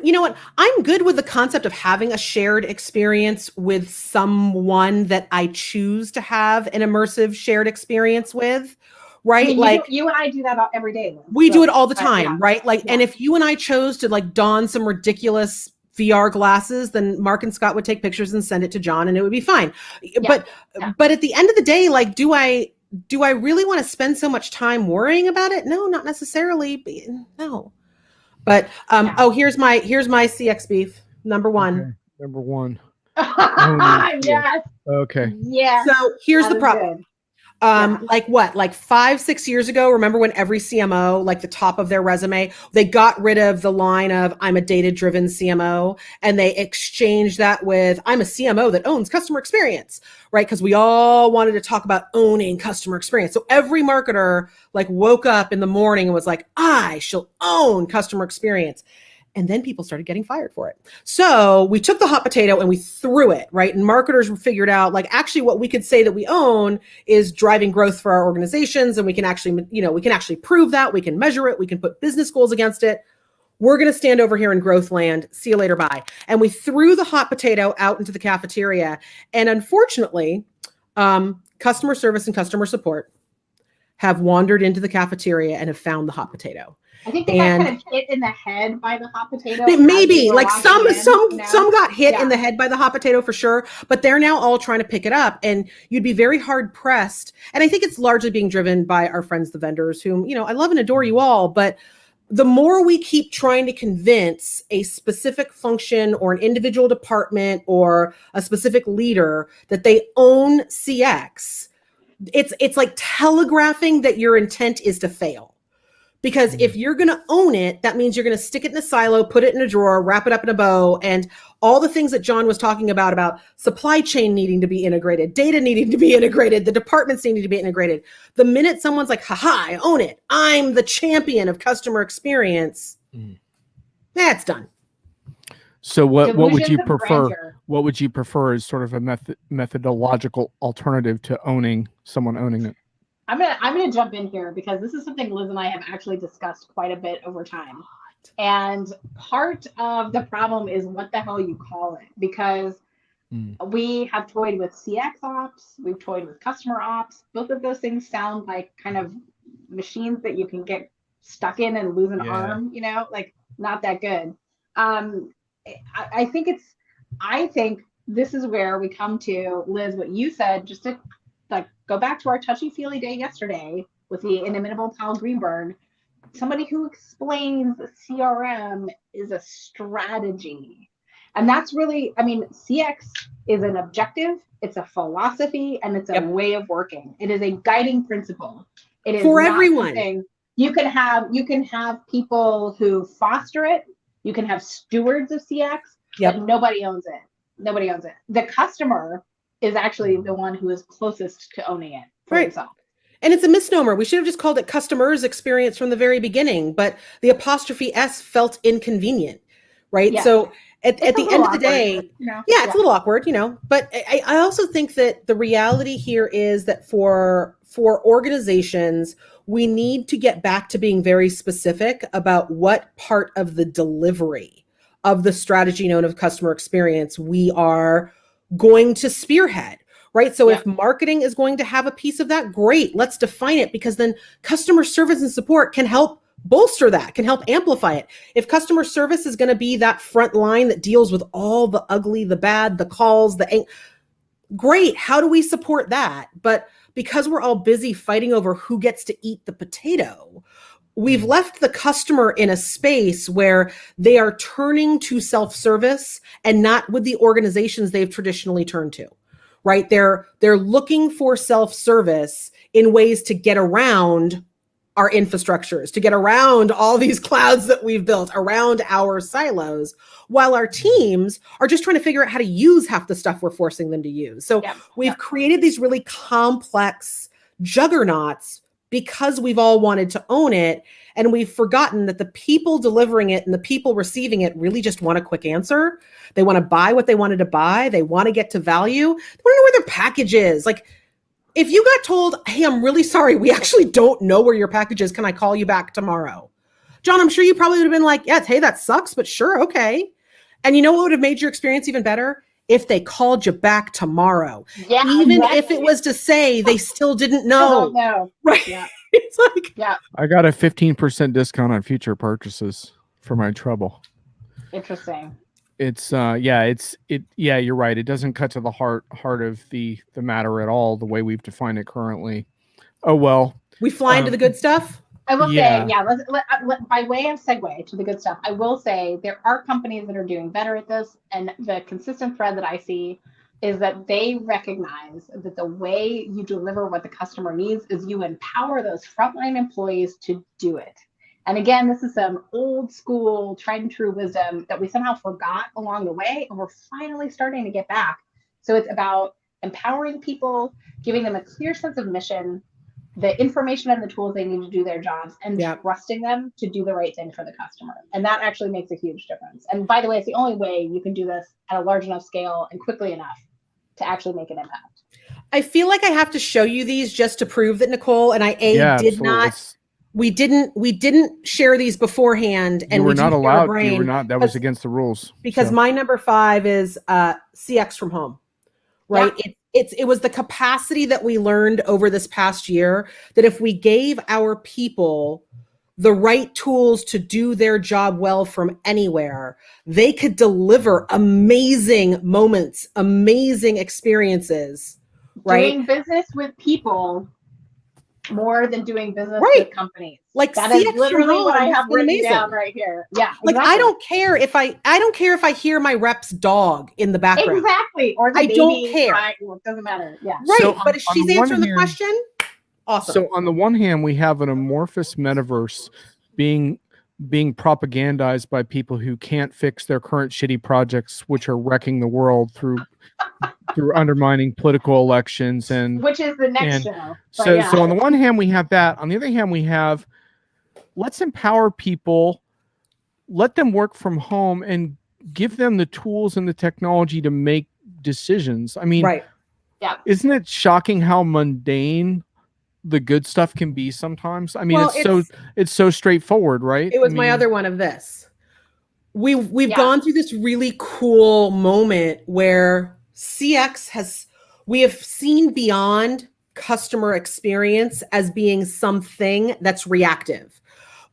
You know what? I'm good with the concept of having a shared experience with someone that I choose to have an immersive shared experience with. Right. I mean, like you and I do that every day. We do it all the time. Right. Like, and if you and I chose to like don some ridiculous VR glasses, then Mark and Scott would take pictures and send it to John and it would be fine. Yeah. But at the end of the day, like, do I really want to spend so much time worrying about it? No, not necessarily. No. But here's my CX beef. Number one. Okay. Number one. Yes. Okay. Yeah. So here's the problem. Like 5-6 years ago, remember when every CMO, like the top of their resume, they got rid of the line of I'm a data-driven CMO and they exchanged that with I'm a CMO that owns customer experience, right? Because we all wanted to talk about owning customer experience. So every marketer like woke up in the morning and was like, I shall own customer experience. And then people started getting fired for it. So we took the hot potato and we threw it, right? And marketers figured out like actually what we could say that we own is driving growth for our organizations. And we can actually prove that. We can measure it. We can put business goals against it. We're going to stand over here in growth land. See you later. Bye. And we threw the hot potato out into the cafeteria. And unfortunately, customer service and customer support have wandered into the cafeteria and have found the hot potato. I think they got kind of hit in the head by the hot potato. Maybe like some got hit in the head by the hot potato for sure, but they're now all trying to pick it up and you'd be very hard pressed. And I think it's largely being driven by our friends, the vendors, whom, I love and adore you all, but the more we keep trying to convince a specific function or an individual department or a specific leader that they own CX, it's like telegraphing that your intent is to fail. Because if you're going to own it, that means you're going to stick it in a silo, put it in a drawer, wrap it up in a bow, and all the things that John was talking about supply chain needing to be integrated, data needing to be integrated, the departments needing to be integrated. The minute someone's like, haha, I own it. I'm the champion of customer experience. That's done. So what would you prefer? Grandeur. What would you prefer as sort of a methodological alternative to someone owning it? I'm gonna jump in here because this is something Liz and I have actually discussed quite a bit over time. And part of the problem is what the hell you call it. Because We have toyed with CX ops. We've toyed with customer ops. Both of those things sound like kind of machines that you can get stuck in and lose an arm, like not that good. I think this is where we come to, Liz, what you said, just to like go back to our touchy-feely day yesterday with the inimitable Paul Greenberg. Somebody who explains that CRM is a strategy. And that's really, CX is an objective, it's a philosophy, and it's a way of working. It is a guiding principle. It is for everyone. You can have people who foster it. You can have stewards of CX, but nobody owns it. Nobody owns it. The customer is actually the one who is closest to owning it for themselves. And it's a misnomer. We should have just called it customer's experience from the very beginning, but the apostrophe S felt inconvenient, right? Yeah. So at the end of the day, it's a little awkward, but I also think that the reality here is that for organizations, we need to get back to being very specific about what part of the delivery of the strategy known as customer experience we are going to spearhead. Right. So if marketing is going to have a piece of that, great, let's define it, because then customer service and support can help bolster that, can help amplify it. If customer service is going to be that front line that deals with all the ugly, the bad, the calls, great. How do we support that? But because we're all busy fighting over who gets to eat the potato, we've left the customer in a space where they are turning to self-service and not with the organizations they've traditionally turned to. Right? They're looking for self-service in ways to get around our infrastructures, to get around all these clouds that we've built around our silos, while our teams are just trying to figure out how to use half the stuff we're forcing them to use. So we've created these really complex juggernauts because we've all wanted to own it. And we've forgotten that the people delivering it and the people receiving it really just want a quick answer. They want to buy what they wanted to buy. They want to get to value. They want to know where their package is. Like, if you got told, hey, I'm really sorry, we actually don't know where your package is. Can I call you back tomorrow? John, I'm sure you probably would have been like, yeah, hey, that sucks, but sure, okay. And you know what would have made your experience even better? If they called you back tomorrow. Yeah, even if it was to say they still didn't know. Right. Yeah. It's like, I got a 15% discount on future purchases for my trouble. Interesting. It's you're right. It doesn't cut to the heart of the matter at all, the way we've defined it currently. Oh, well. We fly into the good stuff. I will say, by way of segue to the good stuff, I will say there are companies that are doing better at this. And the consistent thread that I see is that they recognize that the way you deliver what the customer needs is you empower those frontline employees to do it. And again, this is some old school, tried and true wisdom that we somehow forgot along the way, and we're finally starting to get back. So it's about empowering people, giving them a clear sense of mission, the information and the tools they need to do their jobs, and trusting them to do the right thing for the customer. And that actually makes a huge difference. And by the way, it's the only way you can do this at a large enough scale and quickly enough to actually make an impact. I feel like I have to show you these just to prove that Nicole and I we didn't share these beforehand, and we were not allowed. You were not. That was against the rules. Because my number 5 is CX from home. Right. Yeah. It was the capacity that we learned over this past year that if we gave our people the right tools to do their job well from anywhere, they could deliver amazing moments, amazing experiences. Right. Doing business with people more than doing business with companies. Like that is literally what I have written down right here. Yeah. Like exactly. I don't care if I hear my rep's dog in the background. Exactly. Or the baby, don't care. It doesn't matter. Yeah. Right. So but if she's answering the question, awesome. So on the one hand, we have an amorphous metaverse being propagandized by people who can't fix their current shitty projects, which are wrecking the world through undermining political elections, and which is the next show. So on the one hand we have that. On the other hand, we have, let's empower people, let them work from home, and give them the tools and the technology to make decisions. I mean, isn't it shocking how mundane the good stuff can be sometimes? I mean, it's so straightforward, right? It was my other one of this. We've gone through this really cool moment where we have seen beyond customer experience as being something that's reactive.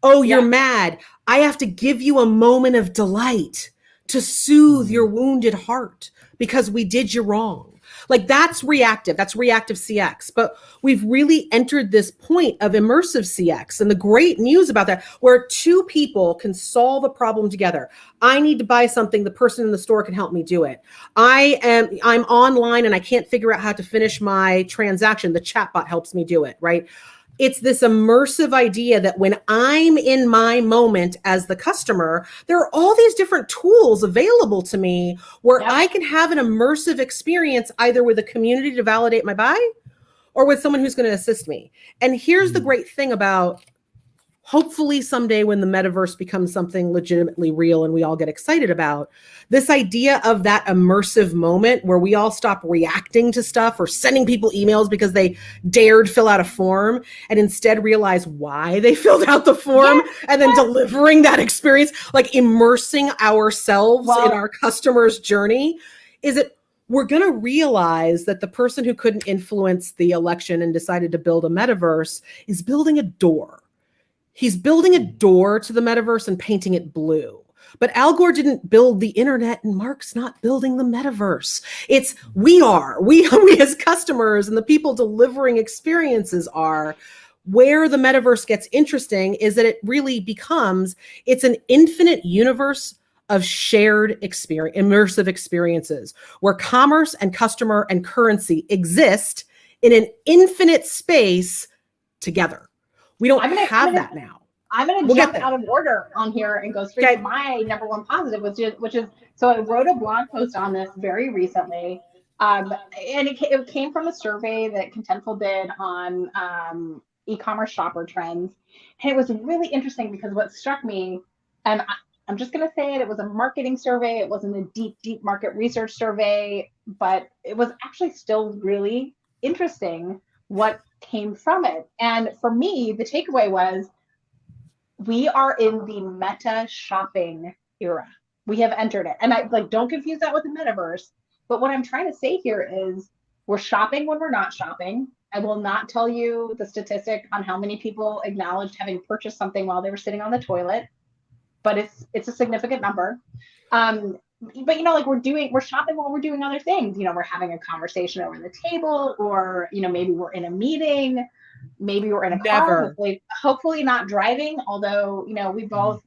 Oh, you're mad. I have to give you a moment of delight to soothe your wounded heart because we did you wrong. Like that's reactive. That's reactive CX. But we've really entered this point of immersive CX. And the great news about that, where two people can solve a problem together. I need to buy something. The person in the store can help me do it. I'm online and I can't figure out how to finish my transaction. The chatbot helps me do it, right? It's this immersive idea that when I'm in my moment as the customer, there are all these different tools available to me where I can have an immersive experience either with a community to validate my buy or with someone who's going to assist me. And here's the great thing about hopefully someday when the metaverse becomes something legitimately real and we all get excited about, this idea of that immersive moment where we all stop reacting to stuff or sending people emails because they dared fill out a form and instead realize why they filled out the form and then delivering that experience, like immersing ourselves in our customer's journey, is it we're going to realize that the person who couldn't influence the election and decided to build a metaverse is building a door. He's building a door to the metaverse and painting it blue. But Al Gore didn't build the internet and Mark's not building the metaverse. It's we as customers and the people delivering experiences are. Where the metaverse gets interesting is that it really becomes, it's an infinite universe of shared experience, immersive experiences where commerce and customer and currency exist in an infinite space together. We don't have that now. I'm going to jump out of order on here and go straight to my number one positive, which is, so I wrote a blog post on this very recently. And it came from a survey that Contentful did on e-commerce shopper trends. And it was really interesting because what struck me, and I'm just going to say it was a marketing survey. It wasn't a deep market research survey, but it was actually still really interesting what came from it. And for me, the takeaway was we are in the meta shopping era. We have entered it. And I don't confuse that with the metaverse. But what I'm trying to say here is we're shopping when we're not shopping. I will not tell you the statistic on how many people acknowledged having purchased something while they were sitting on the toilet, but it's a significant number. But we're shopping while we're doing other things. We're having a conversation over the table, or maybe we're in a meeting, maybe we're in a car. Hopefully not driving. Although we all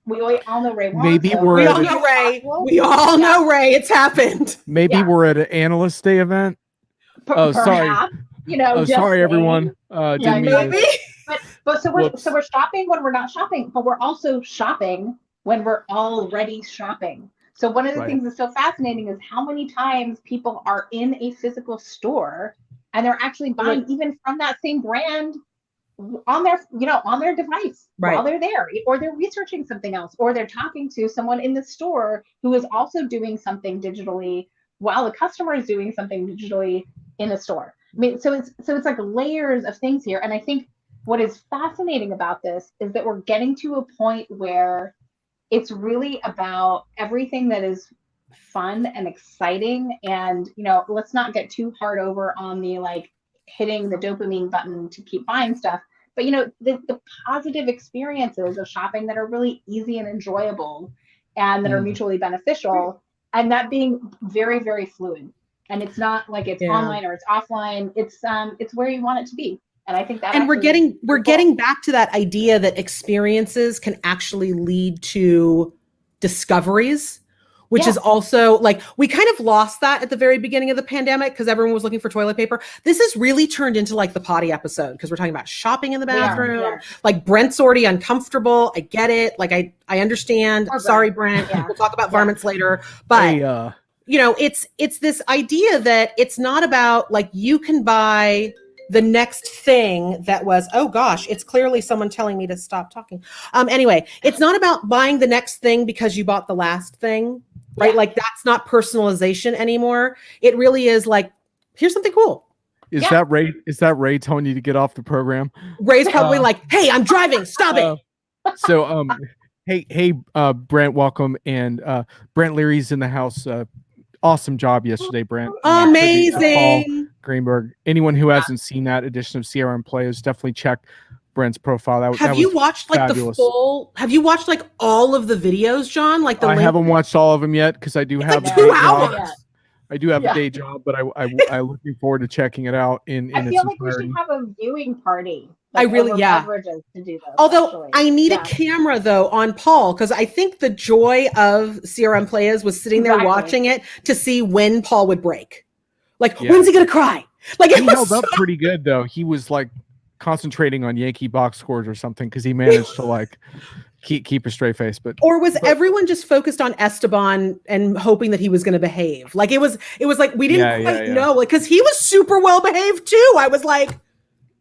know Ray. Maybe so we all know Ray. We all know Ray. It's happened. Maybe we're at an analyst day event. Perhaps, sorry. Sorry, everyone. Maybe. But so we're shopping when we're not shopping, but we're also shopping when we're already shopping. So one of the things that's so fascinating is how many times people are in a physical store and they're actually buying even from that same brand on their device while they're there, or they're researching something else, or they're talking to someone in the store who is also doing something digitally while the customer is doing something digitally in the store. I mean, so it's like layers of things here. And I think what is fascinating about this is that we're getting to a point where it's really about everything that is fun and exciting. And, let's not get too hard over on the hitting the dopamine button to keep buying stuff. But, the positive experiences of shopping that are really easy and enjoyable and that are mutually beneficial, and that being very, very fluid. And it's not like it's online or it's offline. It's where you want it to be. And I think that, and we're getting back to that idea that experiences can actually lead to discoveries, which is also we kind of lost that at the very beginning of the pandemic because everyone was looking for toilet paper. This has really turned into the potty episode because we're talking about shopping in the bathroom. Brent's already uncomfortable. I get it. I understand. Sorry, Brent. We'll talk about varmints later. But it's this idea that it's not about you can buy the next thing that was, oh gosh, it's clearly someone telling me to stop talking. Anyway, it's not about buying the next thing because you bought the last thing, right? That's not personalization anymore. It really is here's something cool. Is that Ray telling you to get off the program? Ray's probably hey, I'm driving, stop it. So, hey, Brent, welcome. And Brent Leary's in the house. awesome job yesterday, Brent. Amazing. Greenberg. Anyone who hasn't seen that edition of CRM Players, definitely check Brent's profile. Have you watched like fabulous. the full? Have you watched like all of the videos, John? Like the I haven't watched all of them yet because I do have like 2 hours. I do have a day job, but I'm looking forward to checking it out in I its feel like entirety. we should have a viewing party. I really, beverages to do this, Although actually. I need a camera though on Paul, because I think the joy of CRM Players was sitting there watching it to see when Paul would break. Like, when's he gonna cry? Like, he held up pretty good though. He was like concentrating on Yankee box scores or something because he managed to like keep a straight face. But everyone just focused on Esteban and hoping that he was going to behave? Like it was like we didn't quite know, like, because he was super well behaved too. I was like,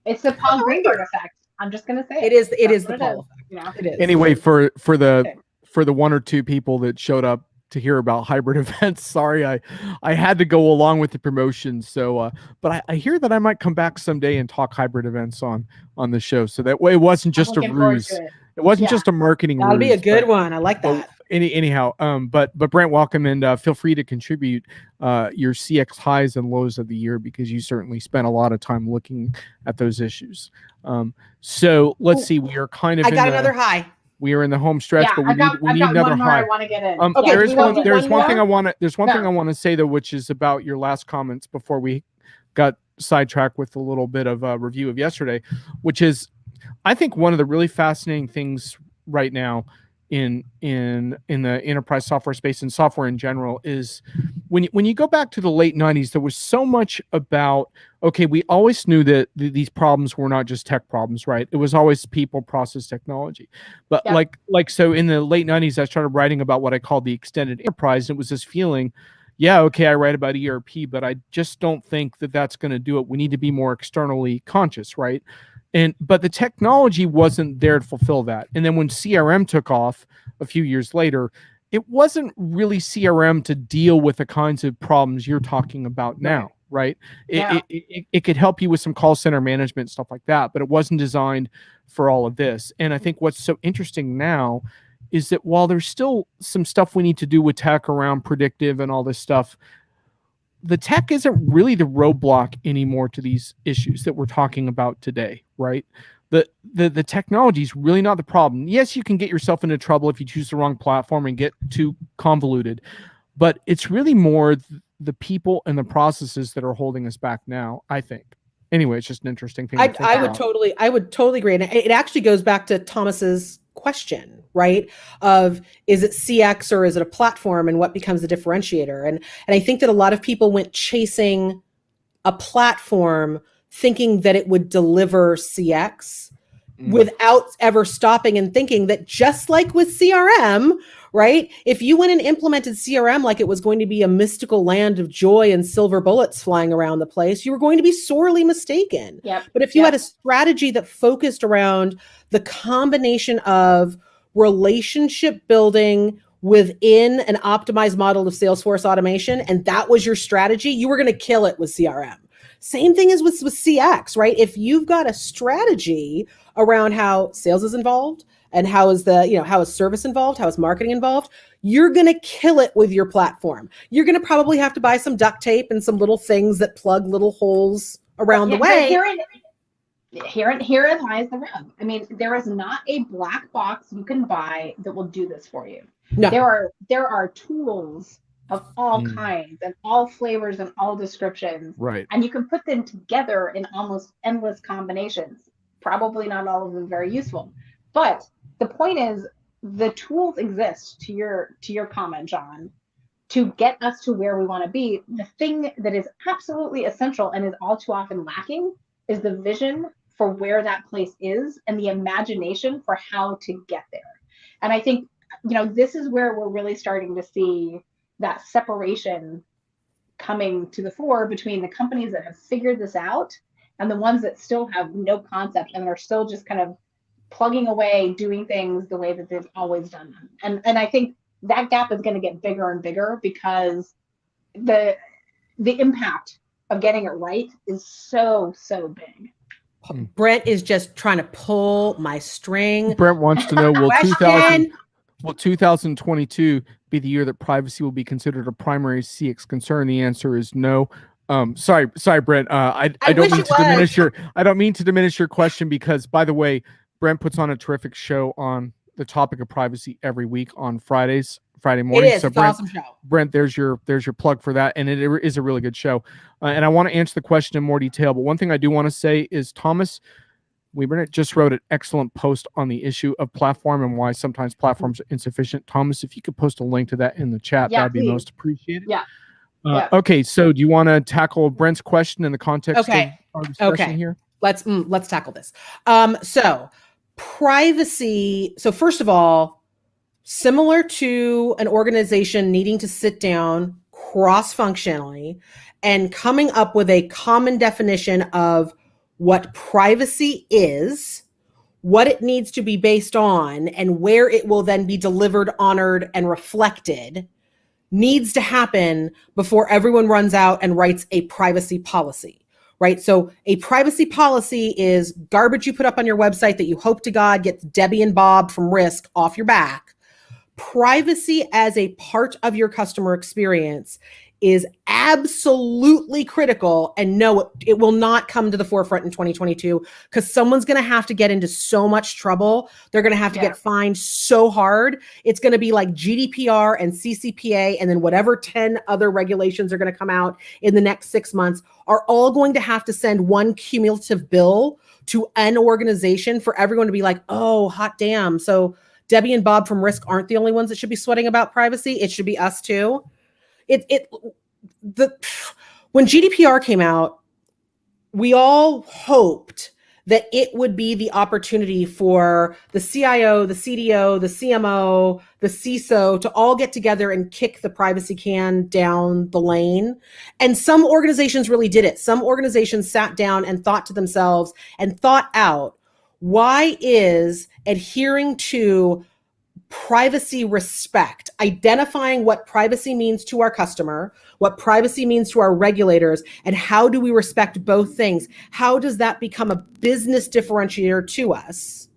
it's the Paul Greenberg effect. I'm just going to say it is the Paul effect. Yeah. It is. Anyway, for the 1 or 2 people that showed up to hear about hybrid events, sorry, I had to go along with the promotion. So, but I hear that I might come back someday and talk hybrid events on the show. So that way, it wasn't just a ruse. It wasn't just a marketing. That'll be a good one. I like that. Anyhow, but Brent, welcome, and feel free to contribute your CX highs and lows of the year because you certainly spent a lot of time looking at those issues. So let's see. We are kind of. I got another high. We are in the home stretch, but we need another high. I want to get in. Okay, there's one thing I want to say though, which is about your last comments before we got sidetracked with a little bit of a review of yesterday, which is, I think one of the really fascinating things right now in the enterprise software space and software in general is when you go back to the late 90s, there was so much about, okay, we always knew that these problems were not just tech problems, right? It was always people, process, technology. But so in the late 90s, I started writing about what I called the extended enterprise. And it was this feeling, yeah, okay, I write about ERP, but I just don't think that that's going to do it. We need to be more externally conscious, right? But the technology wasn't there to fulfill that. And then when CRM took off a few years later, it wasn't really CRM to deal with the kinds of problems you're talking about now, right? It could help you with some call center management, stuff like that, but it wasn't designed for all of this. And I think what's so interesting now is that while there's still some stuff we need to do with tech around predictive and all this stuff, the tech isn't really the roadblock anymore to these issues that we're talking about today, right? The technology is really not the problem. Yes, you can get yourself into trouble if you choose the wrong platform and get too convoluted, but it's really more the people and the processes that are holding us back now, I think. Anyway, it's just an interesting thing. I would totally agree. And it actually goes back to Thomas's question, right? Of, is it CX or is it a platform, and what becomes the differentiator? And I think that a lot of people went chasing a platform thinking that it would deliver CX without ever stopping and thinking that, just like with CRM, right? If you went and implemented CRM like it was going to be a mystical land of joy and silver bullets flying around the place, you were going to be sorely mistaken. But if you had a strategy that focused around the combination of relationship building within an optimized model of Salesforce automation, and that was your strategy, you were going to kill it with CRM. Same thing as with CX, right? If you've got a strategy around how sales is involved and how is service involved, how is marketing involved, you're going to kill it with your platform. You're going to probably have to buy some duct tape and some little things that plug little holes around the way. Herein lies the rub. I mean, there is not a black box you can buy that will do this for you. No. There are tools of all kinds and all flavors and all descriptions. Right. And you can put them together in almost endless combinations. Probably not all of them very useful. But the point is, the tools exist, to your comment, John, to get us to where we want to be. The thing that is absolutely essential and is all too often lacking is the vision for where that place is and the imagination for how to get there. And I think, this is where we're really starting to see that separation coming to the fore between the companies that have figured this out and the ones that still have no concept and are still just kind of plugging away, doing things the way that they've always done them. And I think that gap is going to get bigger and bigger because the impact of getting it right is so big. Brent is just trying to pull my string. Brent wants to know, will 2022 be the year that privacy will be considered a primary CX concern? The answer is no. Sorry, Brent. I don't mean to diminish I don't mean to diminish your question, because, by the way, Brent puts on a terrific show on the topic of privacy every week on Friday morning. It is. So It's Brent, an awesome show. Brent, there's your plug for that, and it is a really good show. And I want to answer the question in more detail. But one thing I do want to say is Thomas Weber just wrote an excellent post on the issue of platform and why sometimes platforms are insufficient. Thomas, if you could post a link to that in the chat, that'd be most appreciated. Yeah. Okay, so do you want to tackle Brent's question in the context of our discussion here? Let's tackle this. So privacy. So first of all, similar to an organization needing to sit down cross-functionally and coming up with a common definition of what privacy is, what it needs to be based on, and where it will then be delivered, honored, and reflected, needs to happen before everyone runs out and writes a privacy policy, right? So a privacy policy is garbage you put up on your website that you hope to God gets Debbie and Bob from Risk off your back. Privacy as a part of your customer experience is absolutely critical. And no, it will not come to the forefront in 2022 because someone's going to have to get into so much trouble. They're going to have to get fined so hard. It's going to be like GDPR and CCPA, and then whatever 10 other regulations are going to come out in the next 6 months are all going to have to send one cumulative bill to an organization for everyone to be like, oh, hot damn. So Debbie and Bob from Risk aren't the only ones that should be sweating about privacy. It should be us too. When GDPR came out, we all hoped that it would be the opportunity for the CIO, the CDO, the CMO, the CISO to all get together and kick the privacy can down the lane. And some organizations really did it. Some organizations sat down and thought to themselves and thought out, why is adhering to privacy respect, identifying what privacy means to our customer, what privacy means to our regulators, and how do we respect both things? How does that become a business differentiator to us?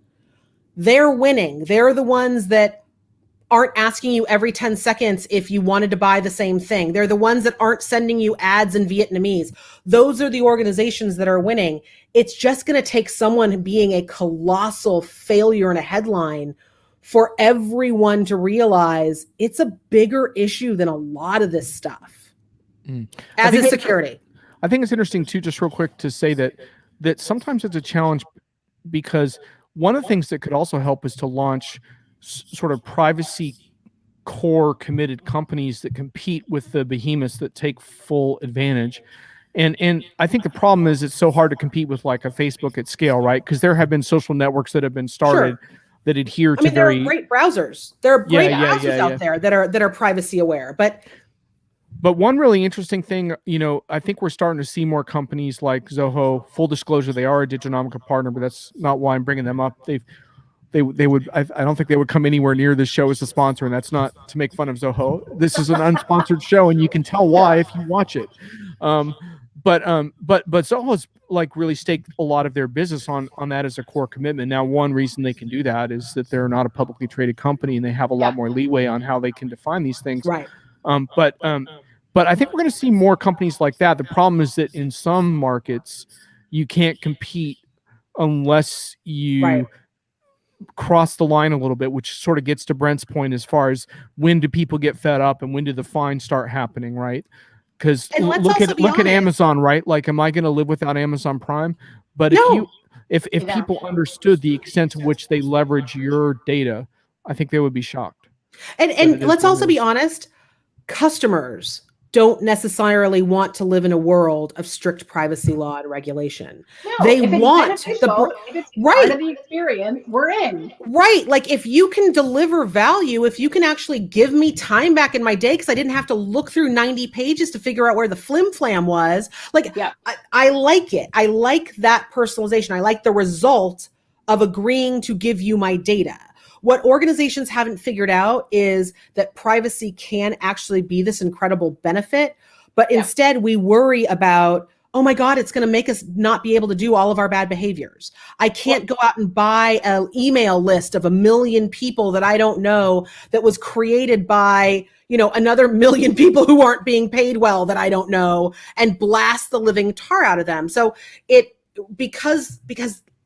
They're winning. They're the ones that aren't asking you every 10 seconds if you wanted to buy the same thing. They're the ones that aren't sending you ads in Vietnamese. Those are the organizations that are winning. It's just going to take someone being a colossal failure in a headline for everyone to realize it's a bigger issue than a lot of this stuff. As is security. I think it's interesting too, just real quick, to say that sometimes it's a challenge, because one of the things that could also help is to launch sort of privacy core committed companies that compete with the behemoths that take full advantage. And I think the problem is it's so hard to compete with like a Facebook at scale, right? Because there have been social networks that have been started that adhere to there are great browsers. There are great browsers out there that are privacy aware. But one really interesting thing, I think we're starting to see more companies like Zoho. Full disclosure, they are a Diginomica partner, but that's not why I'm bringing them up. I don't think they would come anywhere near this show as a sponsor, and that's not to make fun of Zoho. This is an unsponsored show, and you can tell why if you watch it. But Zoho's like really staked a lot of their business on that as a core commitment. Now, one reason they can do that is that they're not a publicly traded company, and they have a lot more leeway on how they can define these things. Right. But I think we're going to see more companies like that. The problem is that in some markets, you can't compete unless you cross the line a little bit, which sort of gets to Brent's point as far as when do people get fed up and when do the fines start happening, right? Because look at Amazon, right? Like, am I going to live without Amazon Prime? But if people understood the extent to which they leverage your data, I think they would be shocked. And let's also be honest, customers don't necessarily want to live in a world of strict privacy law and regulation. No, they if it's want beneficial, if it's part of the experience, we're in. Right. Like if you can deliver value, if you can actually give me time back in my day because I didn't have to look through 90 pages to figure out where the flim flam was. Like I like it. I like that personalization. I like the result of agreeing to give you my data. What organizations haven't figured out is that privacy can actually be this incredible benefit, but instead we worry about, oh my God, it's going to make us not be able to do all of our bad behaviors. I can't go out and buy an email list of 1 million people that I don't know that was created by, another 1 million people who aren't being paid well that I don't know, and blast the living tar out of them. So because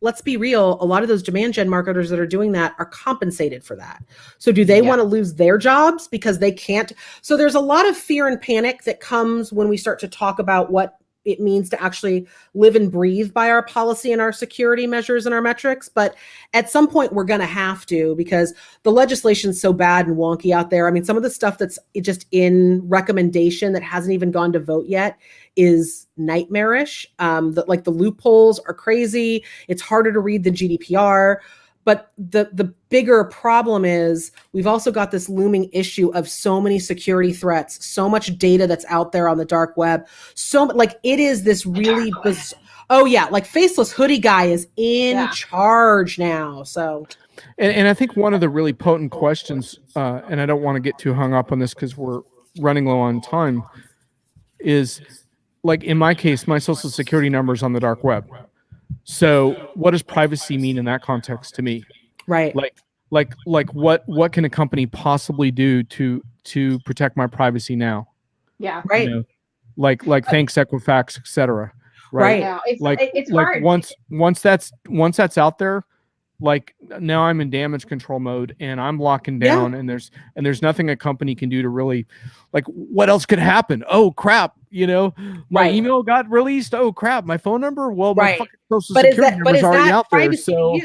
let's be real, a lot of those demand gen marketers that are doing that are compensated for that. So do they want to lose their jobs because they can't? So there's a lot of fear and panic that comes when we start to talk about what it means to actually live and breathe by our policy and our security measures and our metrics. But at some point we're going to have to, because the legislation's so bad and wonky out there. I mean, some of the stuff that's just in recommendation that hasn't even gone to vote yet is nightmarish. The loopholes are crazy. It's harder to read than GDPR. But the bigger problem is we've also got this looming issue of so many security threats, so much data that's out there on the dark web. So it is this really like Faceless Hoodie guy is in charge now. So, and I think one of the really potent questions, and I don't want to get too hung up on this because we're running low on time, is like in my case, my social security number is on the dark web. So what does privacy mean in that context to me? Right. Like what can a company possibly do to protect my privacy now? Yeah. Right. Like thanks Equifax, etc. Right. Yeah. It's like hard. Once that's out there, like now I'm in damage control mode and I'm locking down, and there's nothing a company can do to really, like, what else could happen? Oh crap, my email got released. Oh crap, my phone number. Well, my fucking social security number is already out there. So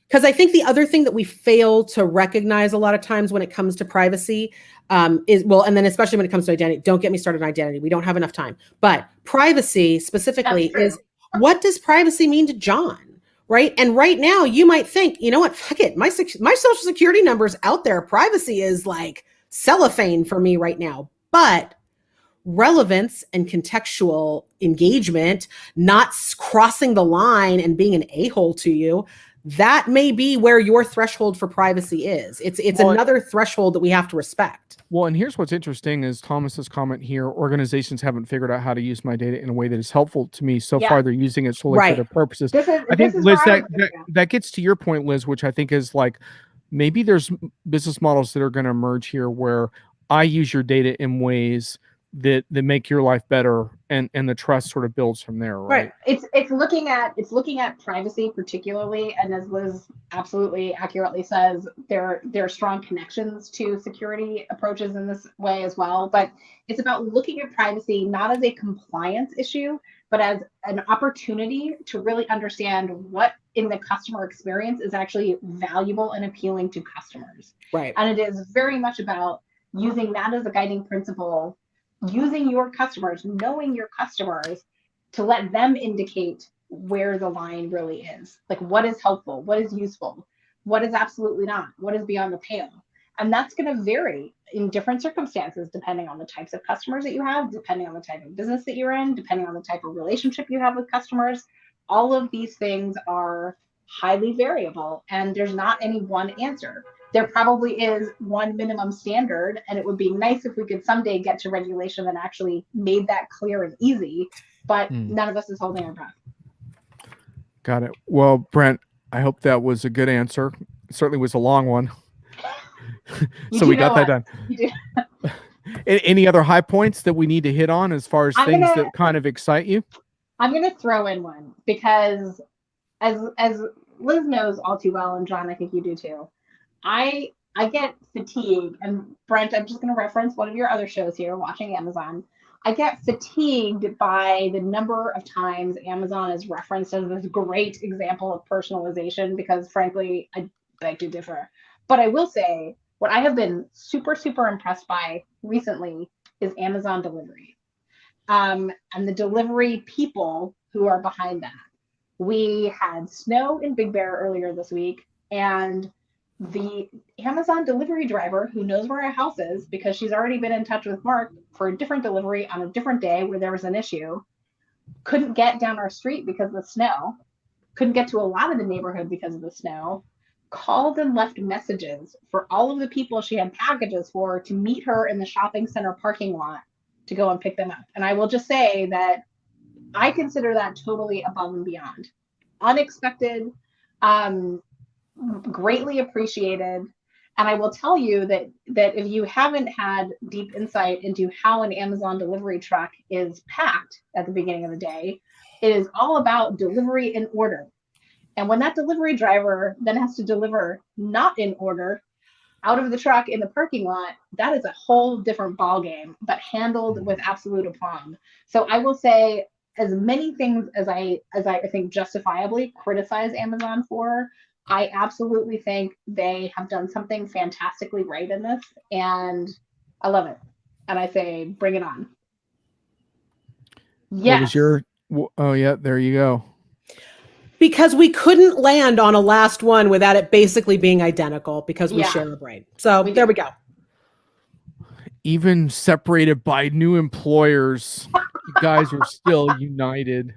because I think the other thing that we fail to recognize a lot of times when it comes to privacy and then especially when it comes to identity. Don't get me started on identity. We don't have enough time. But privacy specifically is, what does privacy mean to John? Right. And right now you might think, you know what, fuck it. My social security number is out there. Privacy is like cellophane for me right now. But relevance and contextual engagement, not crossing the line and being an a-hole to you, that may be where your threshold for privacy is. It's another threshold that we have to respect. Well, and here's what's interesting is Thomas's comment here: organizations haven't figured out how to use my data in a way that is helpful to me. So far, they're using it solely for their purposes. I think, Liz, that gets to your point, Liz, which I think is like, maybe there's business models that are going to emerge here where I use your data in ways that make your life better, and the trust sort of builds from there, right? It's looking at privacy particularly, and as Liz absolutely accurately says, there are strong connections to security approaches in this way as well. But it's about looking at privacy not as a compliance issue, but as an opportunity to really understand what in the customer experience is actually valuable and appealing to customers. Right. And it is very much about using that as a guiding principle, using your customers, knowing your customers, to let them indicate where the line really is. Like, what is helpful, what is useful, what is absolutely not, what is beyond the pale. And that's going to vary in different circumstances, depending on the types of customers that you have, depending on the type of business that you're in, depending on the type of relationship you have with customers. All of these things are highly variable, and there's not any one answer. There probably is one minimum standard, and it would be nice if we could someday get to regulation that actually made that clear and easy, but none of us is holding our breath. Got it. Well, Brent, I hope that was a good answer. It certainly was a long one. So we got that done. Any other high points that we need to hit on as far as things that kind of excite you? I'm going to throw in one, because as Liz knows all too well, and John, I think you do too, I get fatigued, and Brent, I'm just going to reference one of your other shows here, Watching Amazon. I get fatigued by the number of times Amazon is referenced as this great example of personalization, because frankly, I beg to differ. But I will say, what I have been super, super impressed by recently is Amazon delivery, and the delivery people who are behind that. We had snow in Big Bear earlier this week, and the Amazon delivery driver, who knows where our house is because she's already been in touch with Mark for a different delivery on a different day where there was an issue, couldn't get down our street because of the snow, couldn't get to a lot of the neighborhood because of the snow, called and left messages for all of the people she had packages for to meet her in the shopping center parking lot to go and pick them up. And I will just say that I consider that totally above and beyond. Unexpected, greatly appreciated. And I will tell you that if you haven't had deep insight into how an Amazon delivery truck is packed at the beginning of the day, it is all about delivery in order. And when that delivery driver then has to deliver not in order out of the truck in the parking lot, that is a whole different ballgame, but handled with absolute aplomb. So I will say, as many things as I think justifiably criticize Amazon for, I absolutely think they have done something fantastically right in this, and I love it. And I say, bring it on. Yes. What was your? Oh yeah, there you go. Because we couldn't land on a last one without it basically being identical because we share a brain. So there we go. Even separated by new employers, you guys are still united.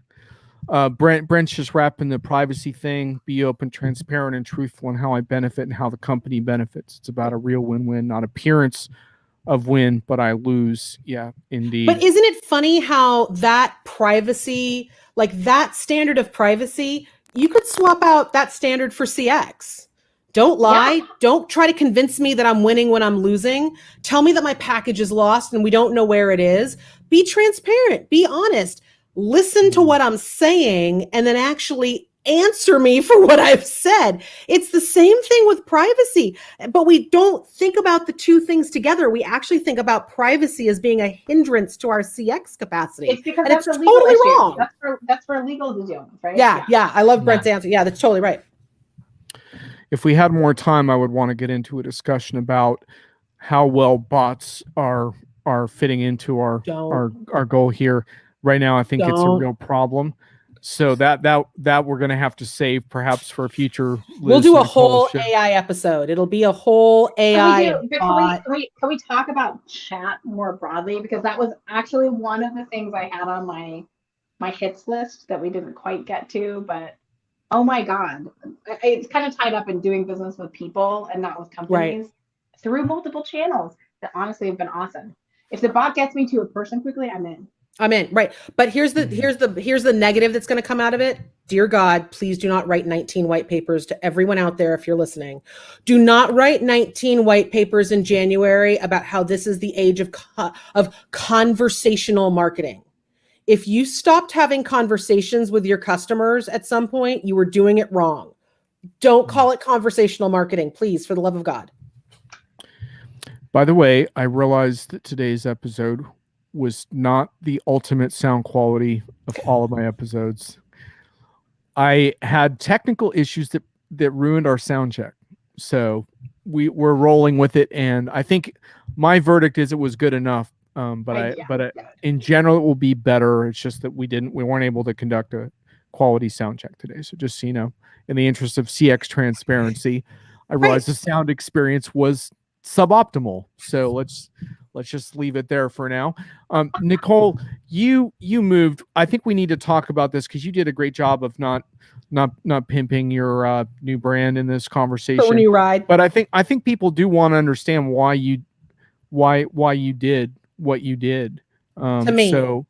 Brent's just wrapping the privacy thing. Be open, transparent, and truthful in how I benefit and how the company benefits. It's about a real win-win, not appearance of win, but I lose. Yeah, indeed. But isn't it funny how that privacy, like that standard of privacy, you could swap out that standard for CX. Don't lie. Yeah. Don't try to convince me that I'm winning when I'm losing. Tell me that my package is lost and we don't know where it is. Be transparent. Be honest. Listen to what I'm saying and then actually answer me for what I've said. It's the same thing with privacy, but we don't think about the two things together. We actually think about privacy as being a hindrance to our CX capacity. It's because that's a legal totally issue. Wrong. That's for legal to deal with, right? Yeah. I love Brent's answer. Yeah, that's totally right. If we had more time, I would want to get into a discussion about how well bots are fitting into our goal here. Right now, I think it's a real problem. So that we're going to have to save perhaps for a future. We'll do a whole AI episode. It'll be a whole AI. Can we talk about chat more broadly? Because that was actually one of the things I had on my hits list that we didn't quite get to. But oh my God, it's kind of tied up in doing business with people and not with companies through multiple channels that honestly have been awesome. If the bot gets me to a person quickly, I'm in. Right. But here's the negative that's going to come out of it. Dear God, please do not write 19 white papers. To everyone out there, if you're listening, do not write 19 white papers in January about how this is the age of conversational marketing. If you stopped having conversations with your customers at some point, you were doing it wrong. Don't call it conversational marketing, please, for the love of God. By the way, I realized that today's episode was not the ultimate sound quality of all of my episodes. I had technical issues that ruined our sound check. So we're rolling with it. And I think my verdict is it was good enough. But in general, it will be better. It's just that we weren't able to conduct a quality sound check today. So just so you know, in the interest of CX transparency, I realized the sound experience was suboptimal. So let's just leave it there for now. Nicole, you moved. I think we need to talk about this because you did a great job of not pimping your new brand in this conversation. When you ride. But I think people do want to understand why you did what you did. To me. So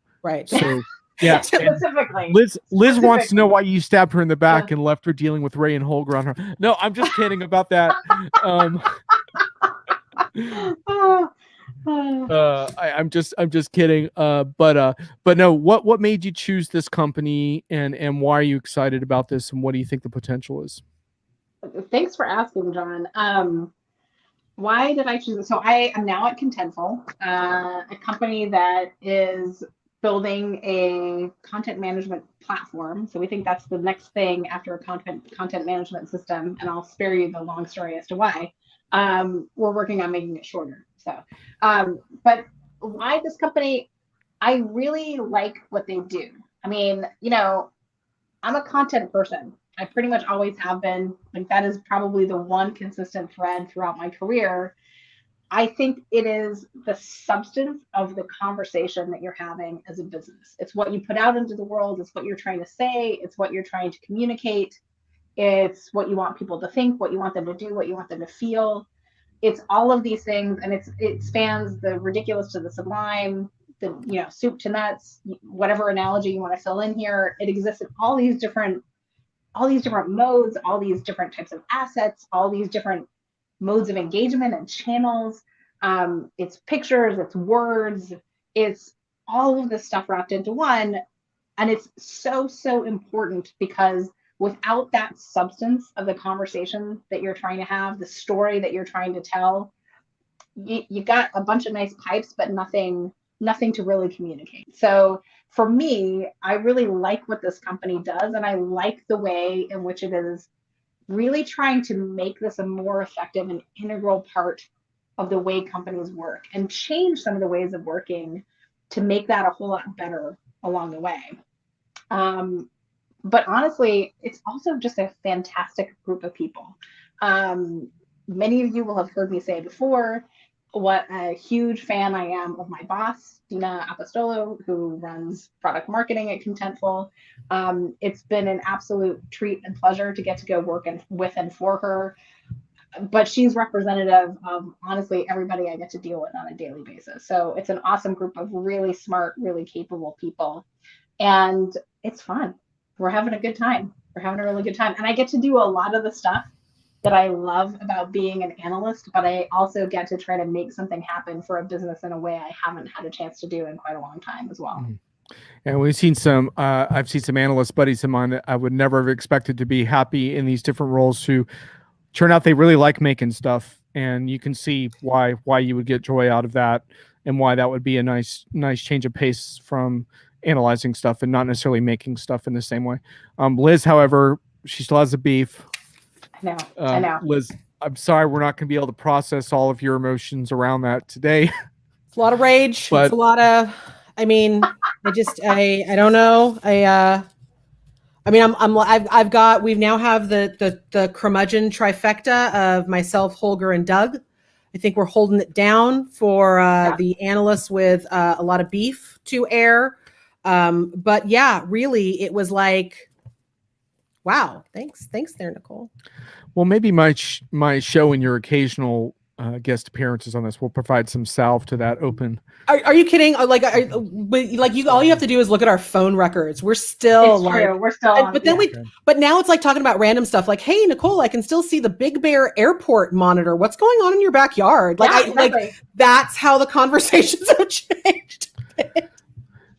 yeah. Specifically. Liz wants to know why you stabbed her in the back and left her dealing with Ray and Holger on her. No, I'm just kidding about that. I'm just kidding. But no, what made you choose this company and why are you excited about this and what do you think the potential is? Thanks for asking, John. Why did I choose it? So I am now at Contentful, a company that is building a content management platform. So we think that's the next thing after a content management system, and I'll spare you the long story as to why. We're working on making it shorter. So, but why this company? I really like what they do. I mean, I'm a content person. I pretty much always have been. Like that is probably the one consistent thread throughout my career. I think it is the substance of the conversation that you're having as a business. It's what you put out into the world. It's what you're trying to say. It's what you're trying to communicate. It's what you want people to think, what you want them to do, what you want them to feel. It's all of these things, and it spans the ridiculous to the sublime, the soup to nuts, whatever analogy you want to fill in here. It exists in all these different modes, all these different types of assets, all these different modes of engagement and channels. It's pictures, it's words, it's all of this stuff wrapped into one. And it's so, so important, because without that substance of the conversation that you're trying to have, the story that you're trying to tell, you got a bunch of nice pipes, but nothing to really communicate. So for me, I really like what this company does, and I like the way in which it is really trying to make this a more effective and integral part of the way companies work, and change some of the ways of working to make that a whole lot better along the way. But honestly, it's also just a fantastic group of people. Many of you will have heard me say before what a huge fan I am of my boss, Dina Apostolo, who runs product marketing at Contentful. It's been an absolute treat and pleasure to get to go work with and for her. But she's representative of, honestly, everybody I get to deal with on a daily basis. So it's an awesome group of really smart, really capable people. And it's fun. We're having a good time. We're having a really good time. And I get to do a lot of the stuff that I love about being an analyst, but I also get to try to make something happen for a business in a way I haven't had a chance to do in quite a long time as well. And we've seen some, I've seen some analyst buddies of mine that I would never have expected to be happy in these different roles, who turn out they really like making stuff. And you can see why you would get joy out of that, and why that would be a nice change of pace from analyzing stuff and not necessarily making stuff in the same way. Liz, however, she still has a beef. I know. Liz, I'm sorry, we're not going to be able to process all of your emotions around that today. It's a lot of rage. But, it's a lot of, I mean, I don't know. We now have the curmudgeon trifecta of myself, Holger, and Doug. I think we're holding it down for the analysts with a lot of beef to air. But yeah, really, it was like, wow, thanks there, Nicole. Well, maybe my show and your occasional guest appearances on this will provide some salve to that open. Are you kidding? All you have to do is look at our phone records. We're still true. We're still on. But now it's like talking about random stuff. Like, hey, Nicole, I can still see the Big Bear Airport monitor. What's going on in your backyard? That's how the conversations have changed.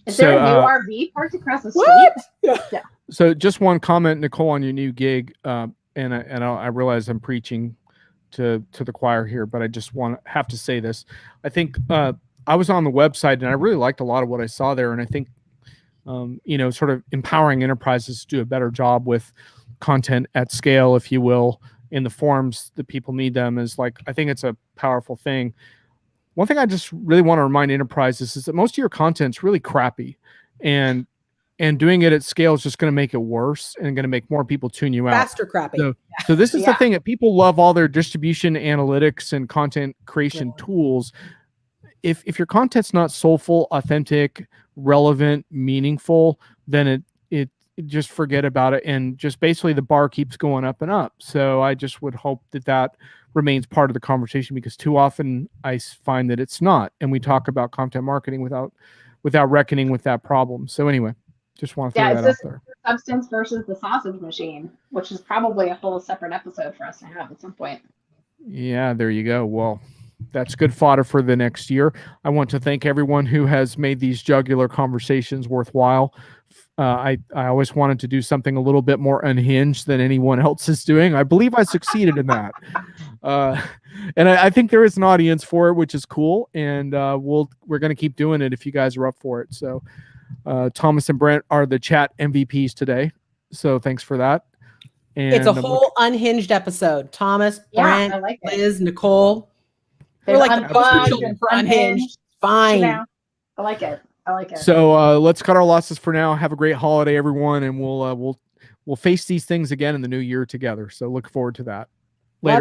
Is there a new RV parked across the street? Yeah. So just one comment, Nicole, on your new gig, and I realize I'm preaching to the choir here, but I just have to say this. I think I was on the website and I really liked a lot of what I saw there, and I think sort of empowering enterprises to do a better job with content at scale, if you will, in the forms that people need them, is like, I think it's a powerful thing. One thing I just really want to remind enterprises is that most of your content's really crappy, and doing it at scale is just going to make it worse and going to make more people tune you out. Faster crappy. So this is the thing, that people love all their distribution analytics and content creation tools. If your content's not soulful, authentic, relevant, meaningful, then it just forget about it, and just basically the bar keeps going up and up. So I just would hope that remains part of the conversation, because too often I find that it's not, and we talk about content marketing without reckoning with that problem. So anyway, just want to throw that out there. Substance versus the sausage machine, which is probably a whole separate episode for us to have at some point. Yeah, there you go. Well, that's good fodder for the next year. I want to thank everyone who has made these jugular conversations worthwhile. I always wanted to do something a little bit more unhinged than anyone else is doing. I believe I succeeded in that. And I think there is an audience for it, which is cool. And we're going to keep doing it if you guys are up for it. So Thomas and Brent are the chat MVPs today. So thanks for that. And it's a whole unhinged episode. Thomas, Brent, Liz, Nicole. We're like the poster children for unhinged. Fine. I like it. So let's cut our losses for now. Have a great holiday, everyone, and we'll face these things again in the new year together. So look forward to that.